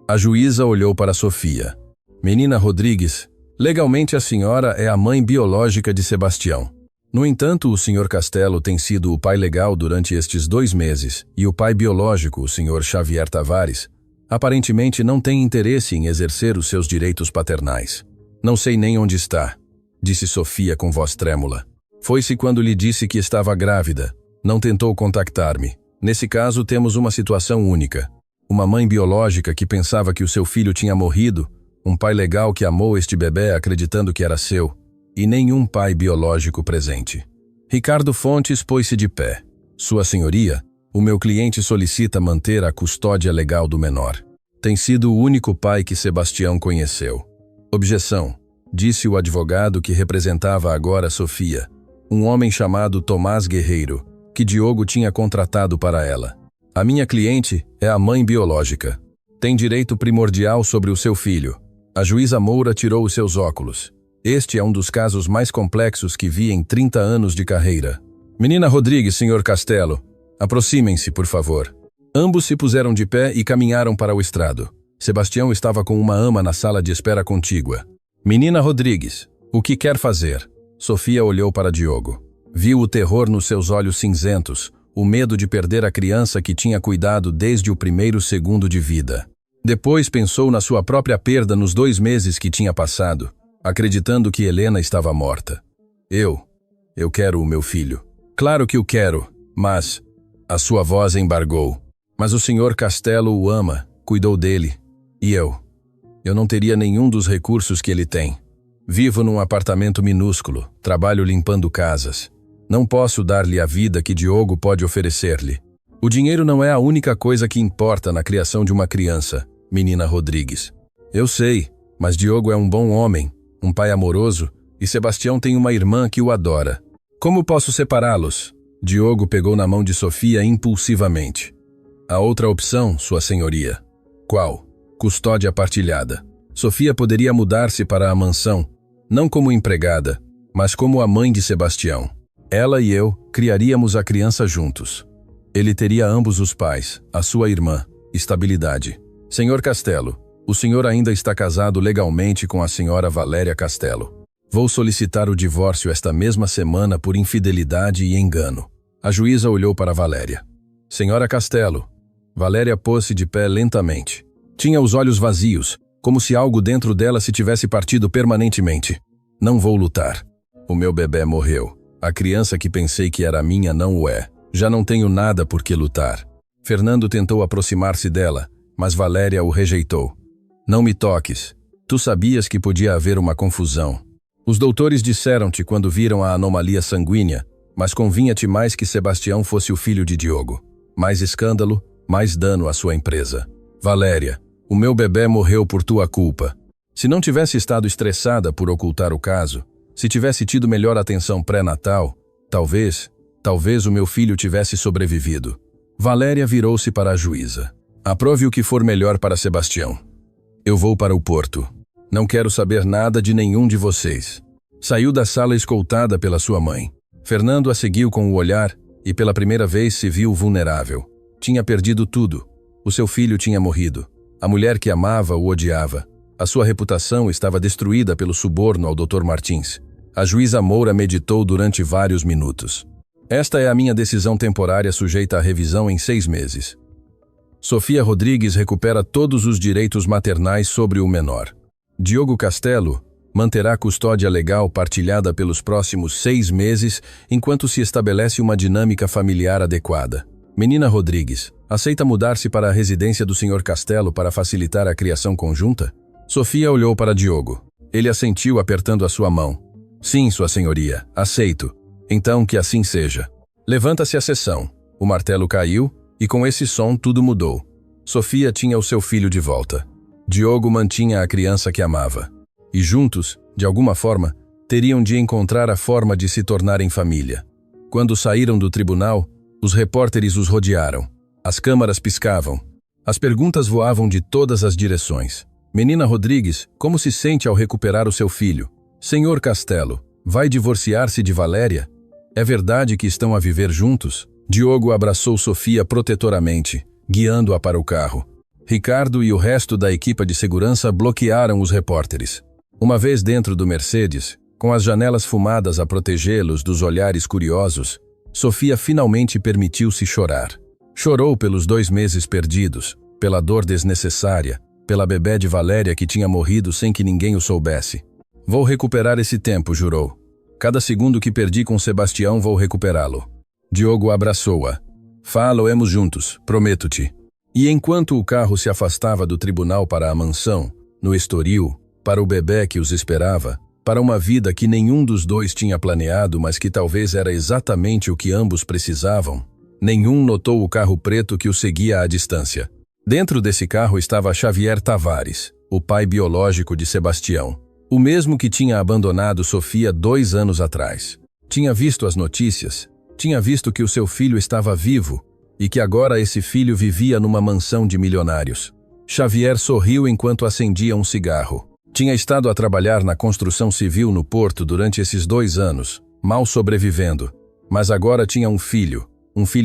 A: A juíza olhou para Sofia. Menina Rodrigues, legalmente a senhora é a mãe biológica de Sebastião. No entanto, o Sr. Castelo tem sido o pai legal durante estes 2 meses e o pai biológico, o Sr. Xavier Tavares, aparentemente não tem interesse em exercer os seus direitos paternais. Não sei nem onde está, disse Sofia com voz trêmula. Foi-se quando lhe disse que estava grávida. Não tentou contactar-me. Nesse caso, temos uma situação única. Uma mãe biológica que pensava que o seu filho tinha morrido, um pai legal que amou este bebê acreditando que era seu, e nenhum pai biológico presente. Ricardo Fontes pôs-se de pé. Sua senhoria, o meu cliente solicita manter a custódia legal do menor. Tem sido o único pai que Sebastião conheceu. Objeção, disse o advogado que representava agora Sofia, um homem chamado Tomás Guerreiro, que Diogo tinha contratado para ela. A minha cliente é a mãe biológica. Tem direito primordial sobre o seu filho. A juíza Moura tirou os seus óculos. Este é um dos casos mais complexos que vi em 30 anos de carreira. Menina Rodrigues, Sr. Castelo, aproximem-se, por favor. Ambos se puseram de pé e caminharam para o estrado. Sebastião estava com uma ama na sala de espera contígua. Menina Rodrigues, o que quer fazer? Sofia olhou para Diogo. Viu o terror nos seus olhos cinzentos, o medo de perder a criança que tinha cuidado desde o primeiro segundo de vida. Depois pensou na sua própria perda nos 2 meses que tinha passado, acreditando que Helena estava morta. Eu quero o meu filho. Claro que o quero, mas... A sua voz embargou. Mas o Sr. Castelo o ama, cuidou dele. E eu não teria nenhum dos recursos que ele tem. Vivo num apartamento minúsculo, trabalho limpando casas. Não posso dar-lhe a vida que Diogo pode oferecer-lhe. O dinheiro não é a única coisa que importa na criação de uma criança, menina Rodrigues. Eu sei, mas Diogo é um bom homem, um pai amoroso, e Sebastião tem uma irmã que o adora. Como posso separá-los? Diogo pegou na mão de Sofia impulsivamente. A outra opção, sua senhoria. Qual? Custódia partilhada. Sofia poderia mudar-se para a mansão, não como empregada, mas como a mãe de Sebastião. Ela e eu criaríamos a criança juntos. Ele teria ambos os pais, a sua irmã, estabilidade. Senhor Castelo, o senhor ainda está casado legalmente com a senhora Valéria Castelo. Vou solicitar o divórcio esta mesma semana por infidelidade e engano. A juíza olhou para Valéria. Senhora Castelo. Valéria pôs-se de pé lentamente. Tinha os olhos vazios, como se algo dentro dela se tivesse partido permanentemente. Não vou lutar. O meu bebê morreu. A criança que pensei que era minha não o é. Já não tenho nada por que lutar. Fernando tentou aproximar-se dela, mas Valéria o rejeitou. Não me toques. Tu sabias que podia haver uma confusão. Os doutores disseram-te quando viram a anomalia sanguínea, mas convinha-te mais que Sebastião fosse o filho de Diogo. Mais escândalo, mais dano à sua empresa. Valéria, o meu bebê morreu por tua culpa. Se não tivesse estado estressada por ocultar o caso, se tivesse tido melhor atenção pré-natal, talvez o meu filho tivesse sobrevivido. Valéria virou-se para a juíza. Aprove o que for melhor para Sebastião. Eu vou para o porto. Não quero saber nada de nenhum de vocês. Saiu da sala escoltada pela sua mãe. Fernando a seguiu com o olhar e pela primeira vez se viu vulnerável. Tinha perdido tudo. O seu filho tinha morrido. A mulher que amava o odiava. A sua reputação estava destruída pelo suborno ao Dr. Martins. A juíza Moura meditou durante vários minutos. Esta é a minha decisão temporária sujeita à revisão em 6 meses. Sofia Rodrigues recupera todos os direitos maternais sobre o menor. Diogo Castelo manterá custódia legal partilhada pelos próximos 6 meses enquanto se estabelece uma dinâmica familiar adequada. Menina Rodrigues, aceita mudar-se para a residência do Sr. Castelo para facilitar a criação conjunta? Sofia olhou para Diogo. Ele assentiu apertando a sua mão. Sim, Sua Senhoria, aceito. Então que assim seja. Levanta-se a sessão. O martelo caiu e com esse som tudo mudou. Sofia tinha o seu filho de volta. Diogo mantinha a criança que amava. E juntos, de alguma forma, teriam de encontrar a forma de se tornarem família. Quando saíram do tribunal, os repórteres os rodearam. As câmaras piscavam. As perguntas voavam de todas as direções. Menina Rodrigues, como se sente ao recuperar o seu filho? Senhor Castelo, vai divorciar-se de Valéria? É verdade que estão a viver juntos? Diogo abraçou Sofia protetoramente, guiando-a para o carro. Ricardo e o resto da equipa de segurança bloquearam os repórteres. Uma vez dentro do Mercedes, com as janelas fumadas a protegê-los dos olhares curiosos, Sofia finalmente permitiu-se chorar. Chorou pelos 2 meses perdidos, pela dor desnecessária, pela bebé de Valéria que tinha morrido sem que ninguém o soubesse. Vou recuperar esse tempo, jurou. Cada segundo que perdi com Sebastião vou recuperá-lo. Diogo abraçou-a. Faloemos juntos, prometo-te. E enquanto o carro se afastava do tribunal para a mansão, no Estoril, para o bebé que os esperava, para uma vida que nenhum dos dois tinha planeado, mas que talvez era exatamente o que ambos precisavam, nenhum notou o carro preto que o seguia à distância. Dentro desse carro estava Xavier Tavares, o pai biológico de Sebastião, o mesmo que tinha abandonado Sofia 2 anos atrás. Tinha visto as notícias, tinha visto que o seu filho estava vivo e que agora esse filho vivia numa mansão de milionários. Xavier sorriu enquanto acendia um cigarro. Tinha estado a trabalhar na construção civil no porto durante esses 2 anos, mal sobrevivendo, mas agora tinha um filho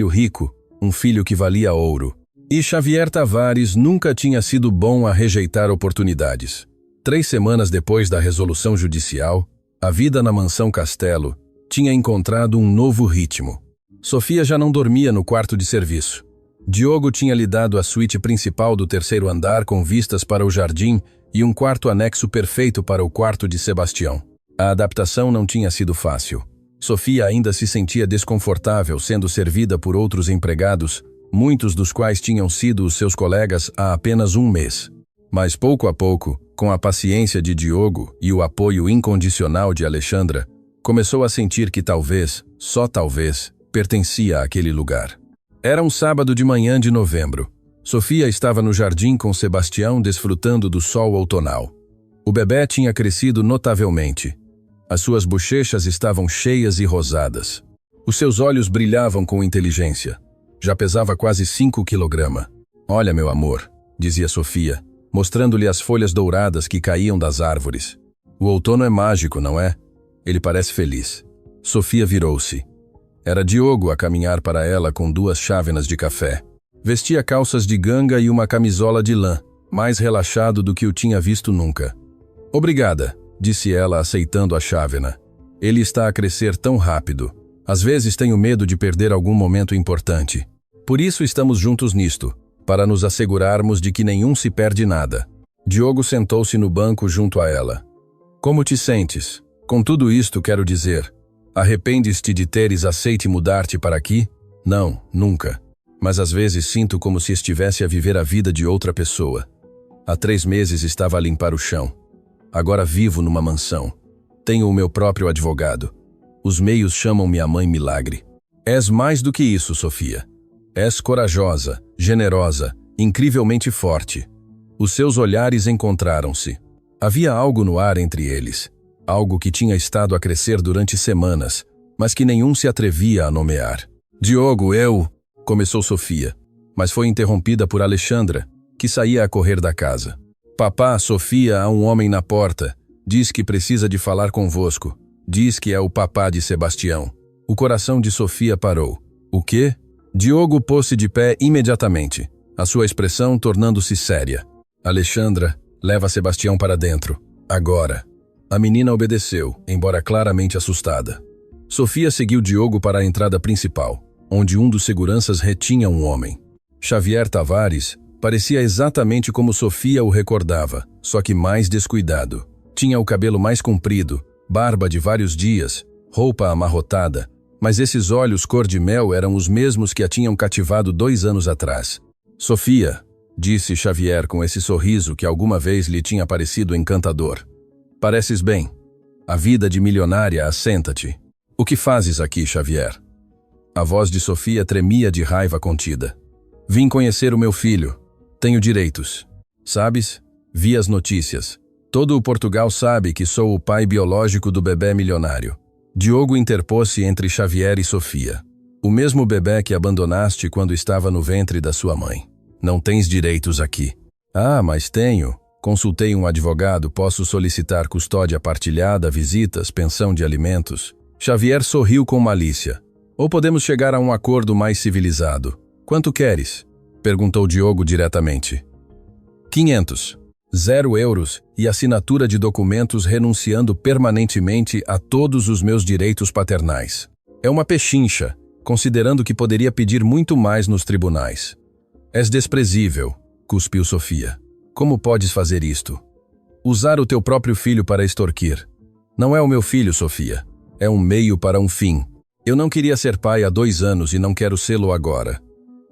A: rico, um filho que valia ouro. E Xavier Tavares nunca tinha sido bom a rejeitar oportunidades. 3 semanas depois da resolução judicial, a vida na mansão Castelo tinha encontrado um novo ritmo. Sofia já não dormia no quarto de serviço. Diogo tinha lhe dado a suíte principal do 3º andar com vistas para o jardim e um quarto anexo perfeito para o quarto de Sebastião. A adaptação não tinha sido fácil. Sofia ainda se sentia desconfortável sendo servida por outros empregados, muitos dos quais tinham sido os seus colegas há apenas 1 mês. Mas pouco a pouco, com a paciência de Diogo e o apoio incondicional de Alexandra, começou a sentir que talvez, só talvez, pertencia àquele lugar. Era um sábado de manhã de novembro. Sofia estava no jardim com Sebastião desfrutando do sol outonal. O bebé tinha crescido notavelmente. As suas bochechas estavam cheias e rosadas. Os seus olhos brilhavam com inteligência. Já pesava quase 5 kg. Olha, meu amor, dizia Sofia, mostrando-lhe as folhas douradas que caíam das árvores. O outono é mágico, não é? Ele parece feliz. Sofia virou-se. Era Diogo a caminhar para ela com 2 chávenas de café. Vestia calças de ganga e uma camisola de lã, mais relaxado do que o tinha visto nunca. Obrigada, disse ela aceitando a chávena. Ele está a crescer tão rápido. Às vezes tenho medo de perder algum momento importante. Por isso estamos juntos nisto, para nos assegurarmos de que nenhum se perde nada. Diogo sentou-se no banco junto a ela. Como te sentes? Com tudo isto quero dizer, arrependes-te de teres aceite mudar-te para aqui? Não, nunca. Mas às vezes sinto como se estivesse a viver a vida de outra pessoa. Há 3 meses estava a limpar o chão. Agora vivo numa mansão. Tenho o meu próprio advogado. Os meios chamam-me a Mãe Milagre. És mais do que isso, Sofia. És corajosa, generosa, incrivelmente forte. Os seus olhares encontraram-se. Havia algo no ar entre eles. Algo que tinha estado a crescer durante semanas, mas que nenhum se atrevia a nomear. Diogo, começou Sofia, mas foi interrompida por Alexandra, que saía a correr da casa. Papá, Sofia, há um homem na porta. Diz que precisa de falar convosco. Diz que é o papá de Sebastião. O coração de Sofia parou. O quê? Diogo pôs-se de pé imediatamente, a sua expressão tornando-se séria. Alexandra, leva Sebastião para dentro. Agora. A menina obedeceu, embora claramente assustada. Sofia seguiu Diogo para a entrada principal, onde um dos seguranças retinha um homem. Xavier Tavares parecia exatamente como Sofia o recordava, só que mais descuidado. Tinha o cabelo mais comprido, barba de vários dias, roupa amarrotada, mas esses olhos cor-de-mel eram os mesmos que a tinham cativado 2 anos atrás. Sofia, disse Xavier com esse sorriso que alguma vez lhe tinha parecido encantador. Pareces bem. A vida de milionária, assenta-te. O que fazes aqui, Xavier? A voz de Sofia tremia de raiva contida. Vim conhecer o meu filho. Tenho direitos. Sabes? Vi as notícias. Todo o Portugal sabe que sou o pai biológico do bebê milionário. Diogo interpôs-se entre Xavier e Sofia. O mesmo bebê que abandonaste quando estava no ventre da sua mãe. Não tens direitos aqui. Ah, mas tenho. Consultei um advogado, posso solicitar custódia partilhada, visitas, pensão de alimentos. Xavier sorriu com malícia. Ou podemos chegar a um acordo mais civilizado. Quanto queres? Perguntou Diogo diretamente. 500. 0 euros e assinatura de documentos renunciando permanentemente a todos os meus direitos paternais. É uma pechincha, considerando que poderia pedir muito mais nos tribunais. És desprezível, cuspiu Sofia. Como podes fazer isto? Usar o teu próprio filho para extorquir. Não é o meu filho, Sofia. É um meio para um fim. Eu não queria ser pai há 2 anos e não quero sê-lo agora.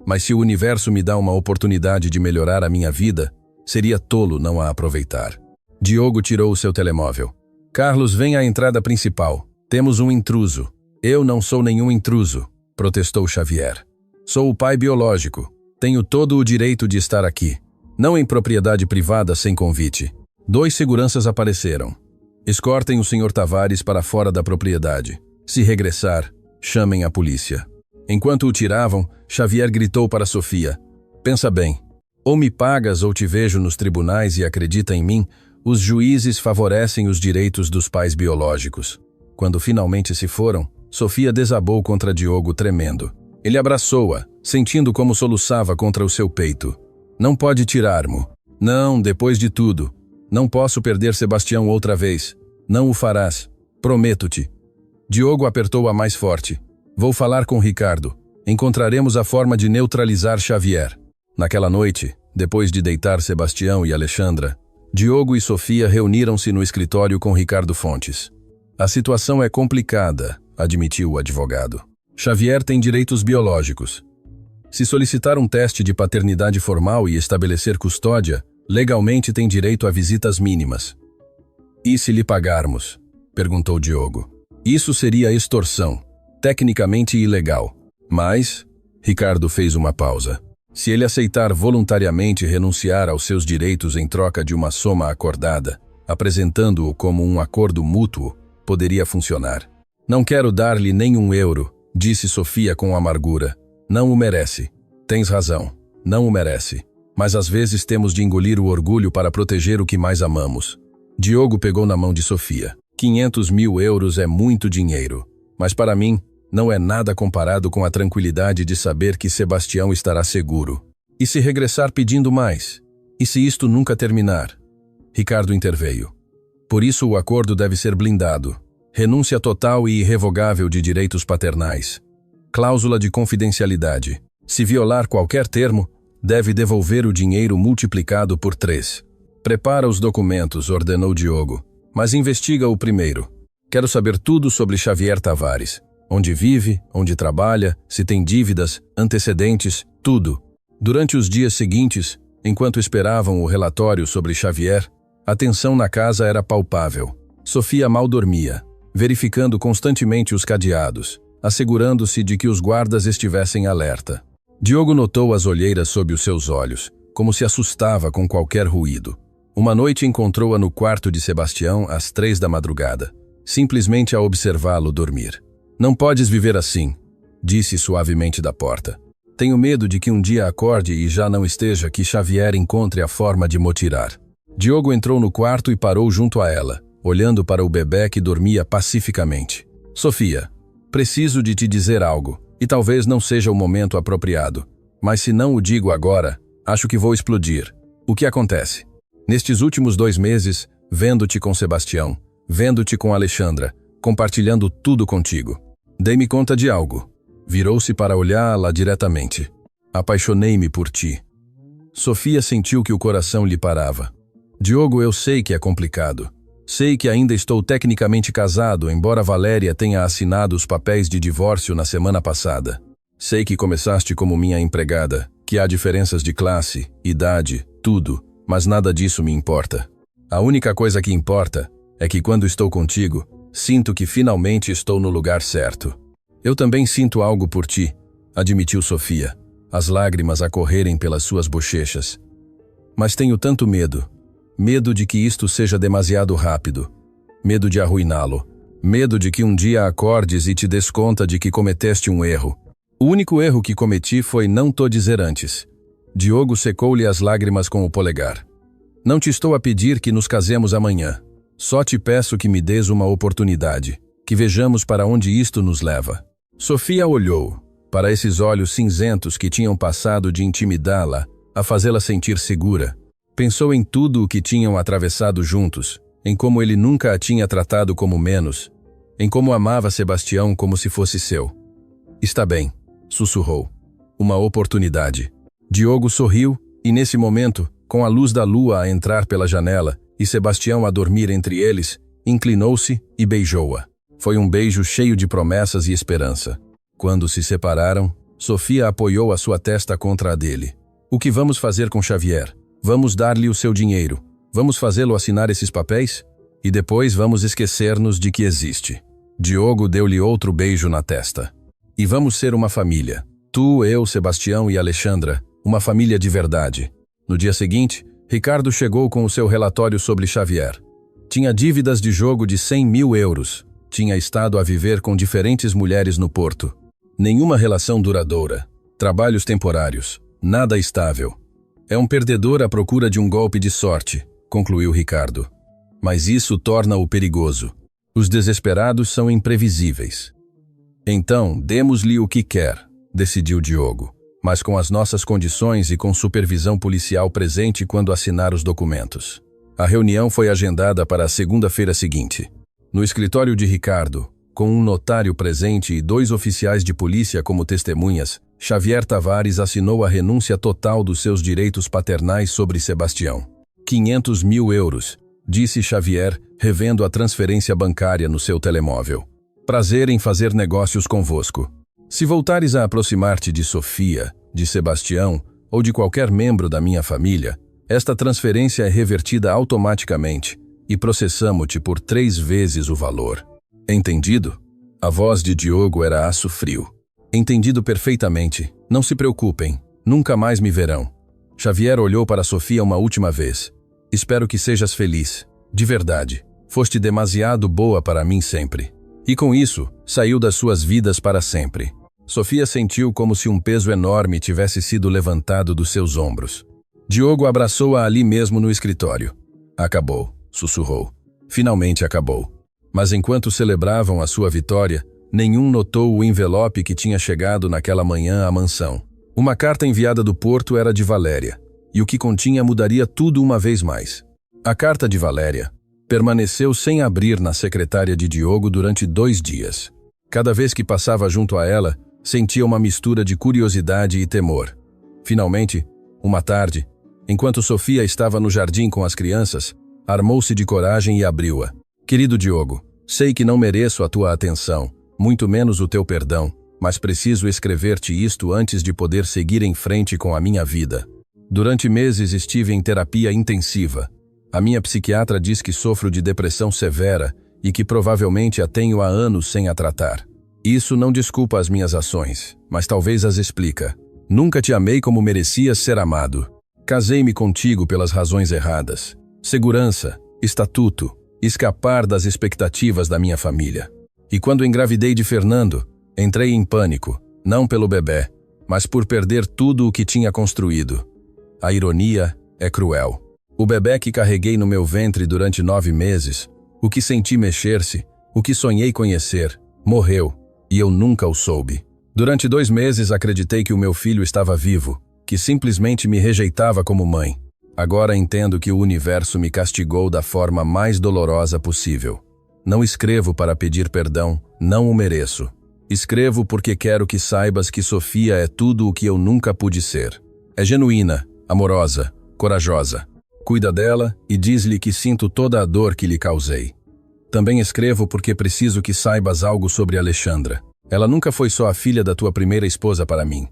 A: Mas se o universo me dá uma oportunidade de melhorar a minha vida, seria tolo não a aproveitar. Diogo tirou o seu telemóvel. Carlos, vem à entrada principal. Temos um intruso. Eu não sou nenhum intruso, protestou Xavier. Sou o pai biológico. Tenho todo o direito de estar aqui. Não em propriedade privada sem convite. 2 seguranças apareceram. Escortem o Sr. Tavares para fora da propriedade. Se regressar, chamem a polícia. Enquanto o tiravam, Xavier gritou para Sofia. Pensa bem. Ou me pagas ou te vejo nos tribunais e acredita em mim, os juízes favorecem os direitos dos pais biológicos. Quando finalmente se foram, Sofia desabou contra Diogo tremendo. Ele abraçou-a, sentindo como soluçava contra o seu peito. Não pode tirar-mo. Não, depois de tudo. Não posso perder Sebastião outra vez. Não o farás. Prometo-te. Diogo apertou-a mais forte. Vou falar com Ricardo. Encontraremos a forma de neutralizar Xavier. Naquela noite, depois de deitar Sebastião e Alexandra, Diogo e Sofia reuniram-se no escritório com Ricardo Fontes. A situação é complicada, admitiu o advogado. Xavier tem direitos biológicos. Se solicitar um teste de paternidade formal e estabelecer custódia, legalmente tem direito a visitas mínimas. E se lhe pagarmos? Perguntou Diogo. Isso seria extorsão, tecnicamente ilegal. Mas, Ricardo fez uma pausa. Se ele aceitar voluntariamente renunciar aos seus direitos em troca de uma soma acordada, apresentando-o como um acordo mútuo, poderia funcionar. Não quero dar-lhe nem 1 euro, disse Sofia com amargura. Não o merece. Tens razão. Não o merece. Mas às vezes temos de engolir o orgulho para proteger o que mais amamos. Diogo pegou na mão de Sofia. 500.000 euros é muito dinheiro. Mas para mim, não é nada comparado com a tranquilidade de saber que Sebastião estará seguro. E se regressar pedindo mais? E se isto nunca terminar? Ricardo interveio. Por isso o acordo deve ser blindado. Renúncia total e irrevogável de direitos paternais. Cláusula de confidencialidade. Se violar qualquer termo, deve devolver o dinheiro multiplicado por 3. Prepara os documentos, ordenou Diogo. Mas investiga-o primeiro. Quero saber tudo sobre Xavier Tavares. Onde vive, onde trabalha, se tem dívidas, antecedentes, tudo. Durante os dias seguintes, enquanto esperavam o relatório sobre Xavier, a tensão na casa era palpável. Sofia mal dormia, verificando constantemente os cadeados, assegurando-se de que os guardas estivessem alerta. Diogo notou as olheiras sob os seus olhos, como se assustava com qualquer ruído. Uma noite encontrou-a no quarto de Sebastião às 3 da madrugada, simplesmente a observá-lo dormir. Não podes viver assim, disse suavemente da porta. Tenho medo de que um dia acorde e já não esteja, que Xavier encontre a forma de mo tirar. Diogo entrou no quarto e parou junto a ela, olhando para o bebê que dormia pacificamente. Sofia, preciso de te dizer algo, e talvez não seja o momento apropriado. Mas se não o digo agora, acho que vou explodir. O que acontece? Nestes últimos 2 meses, vendo-te com Sebastião, vendo-te com Alexandra, compartilhando tudo contigo. Dei-me conta de algo. Virou-se para olhá-la diretamente. Apaixonei-me por ti. Sofia sentiu que o coração lhe parava. Diogo, eu sei que é complicado. Sei que ainda estou tecnicamente casado, embora Valéria tenha assinado os papéis de divórcio na semana passada. Sei que começaste como minha empregada, que há diferenças de classe, idade, tudo, mas nada disso me importa. A única coisa que importa é que quando estou contigo, sinto que finalmente estou no lugar certo. Eu também sinto algo por ti, admitiu Sofia, as lágrimas a correrem pelas suas bochechas. Mas tenho tanto medo. Medo de que isto seja demasiado rápido. Medo de arruiná-lo. Medo de que um dia acordes e te des conta de que cometeste um erro. O único erro que cometi foi não te dizer antes. Diogo secou-lhe as lágrimas com o polegar. Não te estou a pedir que nos casemos amanhã. Só te peço que me des uma oportunidade, que vejamos para onde isto nos leva. Sofia olhou para esses olhos cinzentos que tinham passado de intimidá-la a fazê-la sentir segura. Pensou em tudo o que tinham atravessado juntos, em como ele nunca a tinha tratado como menos, em como amava Sebastião como se fosse seu. Está bem, sussurrou. Uma oportunidade. Diogo sorriu e, nesse momento, com a luz da lua a entrar pela janela e Sebastião a dormir entre eles, inclinou-se e beijou-a. Foi um beijo cheio de promessas e esperança. Quando se separaram, Sofia apoiou a sua testa contra a dele. O que vamos fazer com Xavier? Vamos dar-lhe o seu dinheiro. Vamos fazê-lo assinar esses papéis? E depois vamos esquecer-nos de que existe. Diogo deu-lhe outro beijo na testa. E vamos ser uma família. Tu, eu, Sebastião e Alexandra. Uma família de verdade. No dia seguinte, Ricardo chegou com o seu relatório sobre Xavier. Tinha dívidas de jogo de 100.000 euros. Tinha estado a viver com diferentes mulheres no Porto. Nenhuma relação duradoura. Trabalhos temporários. Nada estável. É um perdedor à procura de um golpe de sorte, concluiu Ricardo. Mas isso torna-o perigoso. Os desesperados são imprevisíveis. Então, demos-lhe o que quer, decidiu Diogo, mas com as nossas condições e com supervisão policial presente quando assinar os documentos. A reunião foi agendada para a segunda-feira seguinte. No escritório de Ricardo, com um notário presente e 2 oficiais de polícia como testemunhas, Xavier Tavares assinou a renúncia total dos seus direitos paternais sobre Sebastião. 500.000 euros, disse Xavier, revendo a transferência bancária no seu telemóvel. Prazer em fazer negócios convosco. Se voltares a aproximar-te de Sofia, de Sebastião ou de qualquer membro da minha família, esta transferência é revertida automaticamente e processamo-te por 3 vezes o valor. Entendido? A voz de Diogo era aço frio. Entendido perfeitamente. Não se preocupem, nunca mais me verão. Xavier olhou para Sofia uma última vez. Espero que sejas feliz. De verdade. Foste demasiado boa para mim sempre. E com isso, saiu das suas vidas para sempre. Sofia sentiu como se um peso enorme tivesse sido levantado dos seus ombros. Diogo abraçou-a ali mesmo no escritório. Acabou, sussurrou. Finalmente acabou. Mas enquanto celebravam a sua vitória, nenhum notou o envelope que tinha chegado naquela manhã à mansão. Uma carta enviada do Porto era de Valéria, e o que continha mudaria tudo uma vez mais. A carta de Valéria permaneceu sem abrir na secretária de Diogo durante 2 dias. Cada vez que passava junto a ela, sentia uma mistura de curiosidade e temor. Finalmente, uma tarde, enquanto Sofia estava no jardim com as crianças, armou-se de coragem e abriu-a. Querido Diogo, sei que não mereço a tua atenção, muito menos o teu perdão, mas preciso escrever-te isto antes de poder seguir em frente com a minha vida. Durante meses estive em terapia intensiva. A minha psiquiatra diz que sofro de depressão severa e que provavelmente a tenho há anos sem a tratar. Isso não desculpa as minhas ações, mas talvez as explica. Nunca te amei como merecias ser amado. Casei-me contigo pelas razões erradas. Segurança, estatuto, escapar das expectativas da minha família. E quando engravidei de Fernando, entrei em pânico, não pelo bebê, mas por perder tudo o que tinha construído. A ironia é cruel. O bebê que carreguei no meu ventre durante 9 meses, o que senti mexer-se, o que sonhei conhecer, morreu, e eu nunca o soube. Durante 2 meses acreditei que o meu filho estava vivo, que simplesmente me rejeitava como mãe. Agora entendo que o universo me castigou da forma mais dolorosa possível. Não escrevo para pedir perdão, não o mereço. Escrevo porque quero que saibas que Sofia é tudo o que eu nunca pude ser. É genuína, amorosa, corajosa. Cuida dela e diz-lhe que sinto toda a dor que lhe causei. Também escrevo porque preciso que saibas algo sobre Alexandra. Ela nunca foi só a filha da tua primeira esposa para mim.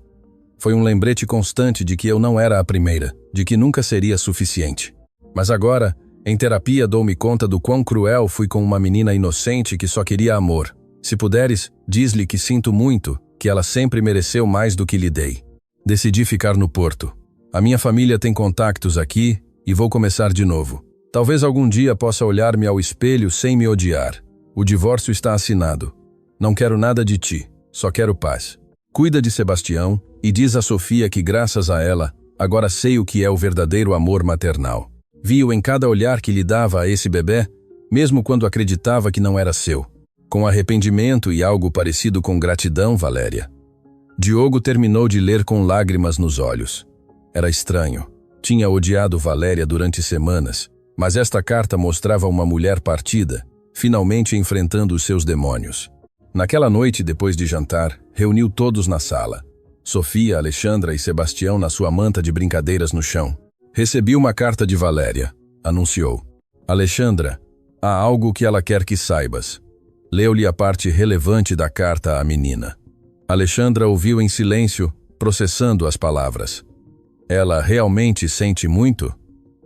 A: Foi um lembrete constante de que eu não era a primeira, de que nunca seria suficiente. Mas agora, em terapia, dou-me conta do quão cruel fui com uma menina inocente que só queria amor. Se puderes, diz-lhe que sinto muito, que ela sempre mereceu mais do que lhe dei. Decidi ficar no Porto. A minha família tem contactos aqui e vou começar de novo. Talvez algum dia possa olhar-me ao espelho sem me odiar. O divórcio está assinado. Não quero nada de ti, só quero paz. Cuida de Sebastião e diz a Sofia que graças a ela, agora sei o que é o verdadeiro amor maternal. Vi-o em cada olhar que lhe dava a esse bebê, mesmo quando acreditava que não era seu. Com arrependimento e algo parecido com gratidão, Valéria. Diogo terminou de ler com lágrimas nos olhos. Era estranho. Tinha odiado Valéria durante semanas, mas esta carta mostrava uma mulher partida, finalmente enfrentando os seus demônios. Naquela noite, depois de jantar, reuniu todos na sala. Sofia, Alexandra e Sebastião na sua manta de brincadeiras no chão. Recebi uma carta de Valéria, anunciou. Alexandra, há algo que ela quer que saibas. Leu-lhe a parte relevante da carta à menina. Alexandra ouviu em silêncio, processando as palavras. Ela realmente sente muito?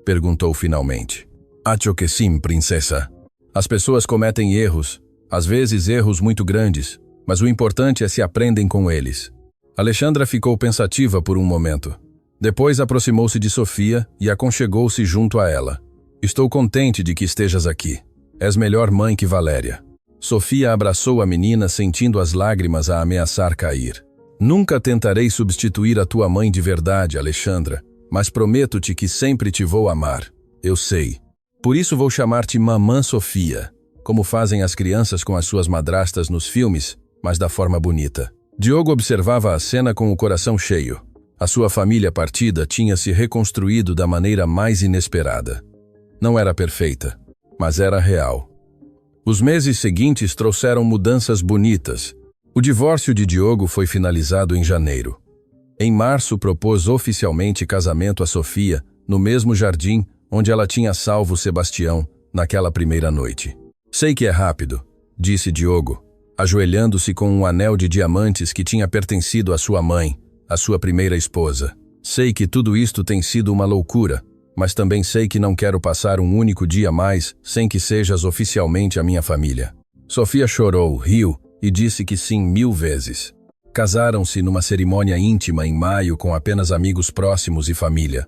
A: Perguntou finalmente. Acho que sim, princesa. As pessoas cometem erros, às vezes erros muito grandes, mas o importante é se aprendem com eles. Alexandra ficou pensativa por um momento. Depois aproximou-se de Sofia e aconchegou-se junto a ela. Estou contente de que estejas aqui. És melhor mãe que Valéria. Sofia abraçou a menina, sentindo as lágrimas a ameaçar cair. Nunca tentarei substituir a tua mãe de verdade, Alexandra, mas prometo-te que sempre te vou amar. Eu sei. Por isso vou chamar-te Mamã Sofia, como fazem as crianças com as suas madrastas nos filmes, mas da forma bonita. Diogo observava a cena com o coração cheio. A sua família partida tinha se reconstruído da maneira mais inesperada. Não era perfeita, mas era real. Os meses seguintes trouxeram mudanças bonitas. O divórcio de Diogo foi finalizado em janeiro. Em março, propôs oficialmente casamento a Sofia, no mesmo jardim onde ela tinha salvo Sebastião, naquela primeira noite. Sei que é rápido, disse Diogo, ajoelhando-se com um anel de diamantes que tinha pertencido à sua mãe, a sua primeira esposa. Sei que tudo isto tem sido uma loucura, mas também sei que não quero passar um único dia mais sem que sejas oficialmente a minha família. Sofia chorou, riu e disse que sim 1000 vezes. Casaram-se numa cerimônia íntima em maio com apenas amigos próximos e família.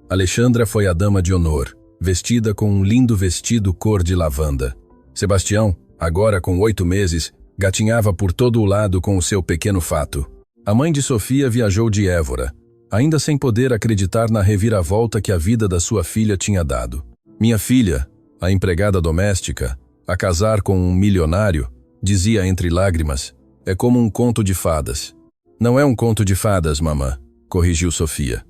A: Alexandra foi a dama de honor, vestida com um lindo vestido cor de lavanda. Sebastião, agora com 8 meses, gatinhava por todo o lado com o seu pequeno fato. A mãe de Sofia viajou de Évora, ainda sem poder acreditar na reviravolta que a vida da sua filha tinha dado. Minha filha, a empregada doméstica, a casar com um milionário, dizia entre lágrimas, é como um conto de fadas. Não é um conto de fadas, mamã, corrigiu Sofia.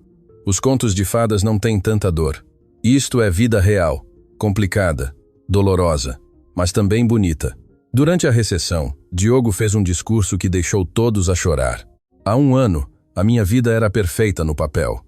A: Os contos de fadas não têm tanta dor. Isto é vida real, complicada, dolorosa, mas também bonita. Durante a recessão, Diogo fez um discurso que deixou todos a chorar. Há 1 ano, a minha vida era perfeita no papel.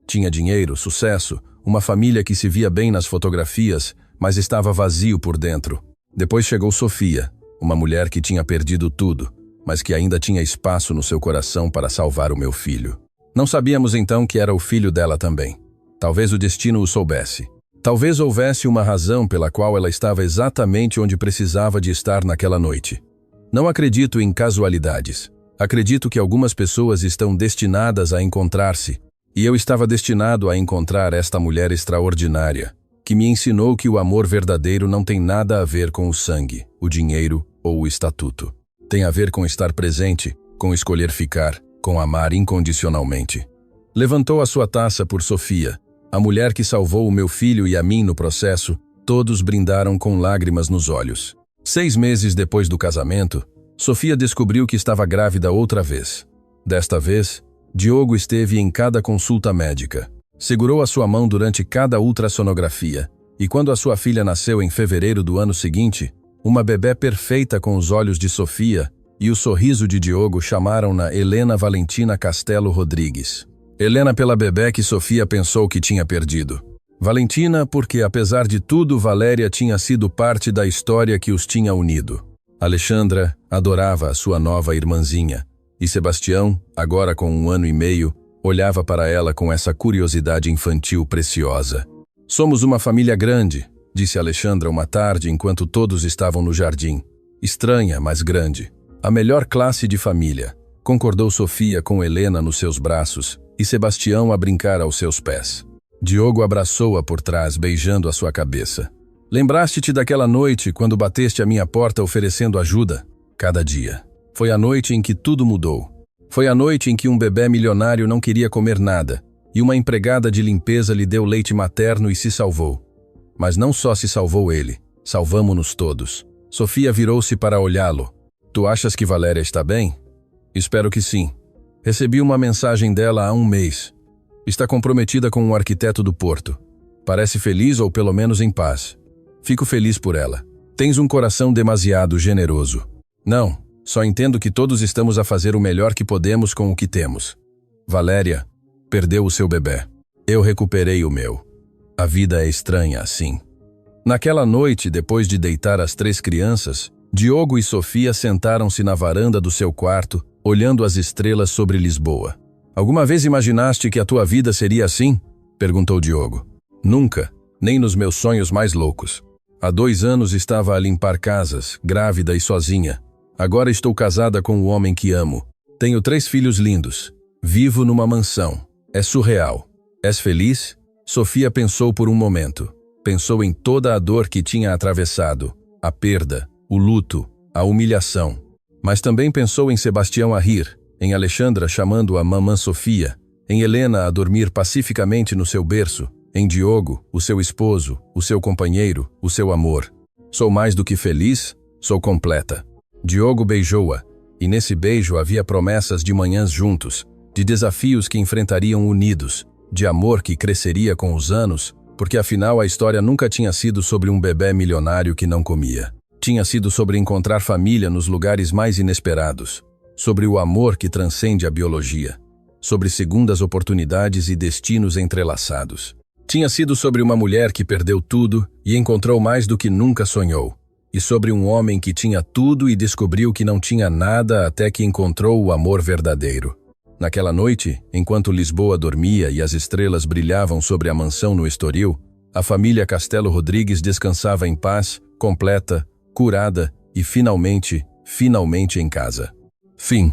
A: Tinha dinheiro, sucesso, uma família que se via bem nas fotografias, mas estava vazio por dentro. Depois chegou Sofia, uma mulher que tinha perdido tudo, mas que ainda tinha espaço no seu coração para salvar o meu filho. Não sabíamos então que era o filho dela também. Talvez o destino o soubesse. Talvez houvesse uma razão pela qual ela estava exatamente onde precisava de estar naquela noite. Não acredito em casualidades. Acredito que algumas pessoas estão destinadas a encontrar-se, e eu estava destinado a encontrar esta mulher extraordinária, que me ensinou que o amor verdadeiro não tem nada a ver com o sangue, o dinheiro ou o estatuto. Tem a ver com estar presente, com escolher ficar, com amar incondicionalmente. Levantou a sua taça por Sofia, a mulher que salvou o meu filho e a mim no processo. Todos brindaram com lágrimas nos olhos. 6 meses depois do casamento, Sofia descobriu que estava grávida outra vez. Desta vez, Diogo esteve em cada consulta médica. Segurou a sua mão durante cada ultrassonografia, e quando a sua filha nasceu em fevereiro do ano seguinte, uma bebé perfeita com os olhos de Sofia e o sorriso de Diogo chamaram-na Helena Valentina Castelo Rodrigues. Helena pela bebé que Sofia pensou que tinha perdido. Valentina porque, apesar de tudo, Valéria tinha sido parte da história que os tinha unido. Alexandra adorava a sua nova irmãzinha, e Sebastião, agora com 1 ano e meio, olhava para ela com essa curiosidade infantil preciosa. Somos uma família grande, disse Alexandra uma tarde enquanto todos estavam no jardim. Estranha, mas grande. A melhor classe de família, concordou Sofia com Helena nos seus braços e Sebastião a brincar aos seus pés. Diogo abraçou-a por trás, beijando a sua cabeça. Lembraste-te daquela noite quando bateste à minha porta oferecendo ajuda? Cada dia. Foi a noite em que tudo mudou. Foi a noite em que um bebê milionário não queria comer nada e uma empregada de limpeza lhe deu leite materno e se salvou. Mas não só se salvou ele, salvamo-nos todos. Sofia virou-se para olhá-lo. Tu achas que Valéria está bem? Espero que sim. Recebi uma mensagem dela há 1 mês. Está comprometida com um arquiteto do Porto. Parece feliz ou pelo menos em paz. Fico feliz por ela. Tens um coração demasiado generoso. Não, só entendo que todos estamos a fazer o melhor que podemos com o que temos. Valéria perdeu o seu bebê. Eu recuperei o meu. A vida é estranha assim. Naquela noite, depois de deitar as 3 crianças, Diogo e Sofia sentaram-se na varanda do seu quarto, olhando as estrelas sobre Lisboa. Alguma vez imaginaste que a tua vida seria assim? Perguntou Diogo. Nunca, nem nos meus sonhos mais loucos. Há 2 anos estava a limpar casas, grávida e sozinha. Agora estou casada com o homem que amo. Tenho 3 filhos lindos. Vivo numa mansão. É surreal. És feliz? Sofia pensou por um momento. Pensou em toda a dor que tinha atravessado, a perda, o luto, a humilhação. Mas também pensou em Sebastião a rir, em Alexandra chamando-a Mamã Sofia, em Helena a dormir pacificamente no seu berço, em Diogo, o seu esposo, o seu companheiro, o seu amor. Sou mais do que feliz, sou completa. Diogo beijou-a, e nesse beijo havia promessas de manhãs juntos, de desafios que enfrentariam unidos, de amor que cresceria com os anos, porque afinal a história nunca tinha sido sobre um bebê milionário que não comia. Tinha sido sobre encontrar família nos lugares mais inesperados, sobre o amor que transcende a biologia, sobre segundas oportunidades e destinos entrelaçados. Tinha sido sobre uma mulher que perdeu tudo e encontrou mais do que nunca sonhou, e sobre um homem que tinha tudo e descobriu que não tinha nada até que encontrou o amor verdadeiro. Naquela noite, enquanto Lisboa dormia e as estrelas brilhavam sobre a mansão no Estoril, a família Castelo Rodrigues descansava em paz, completa, curada e finalmente em casa. Fim.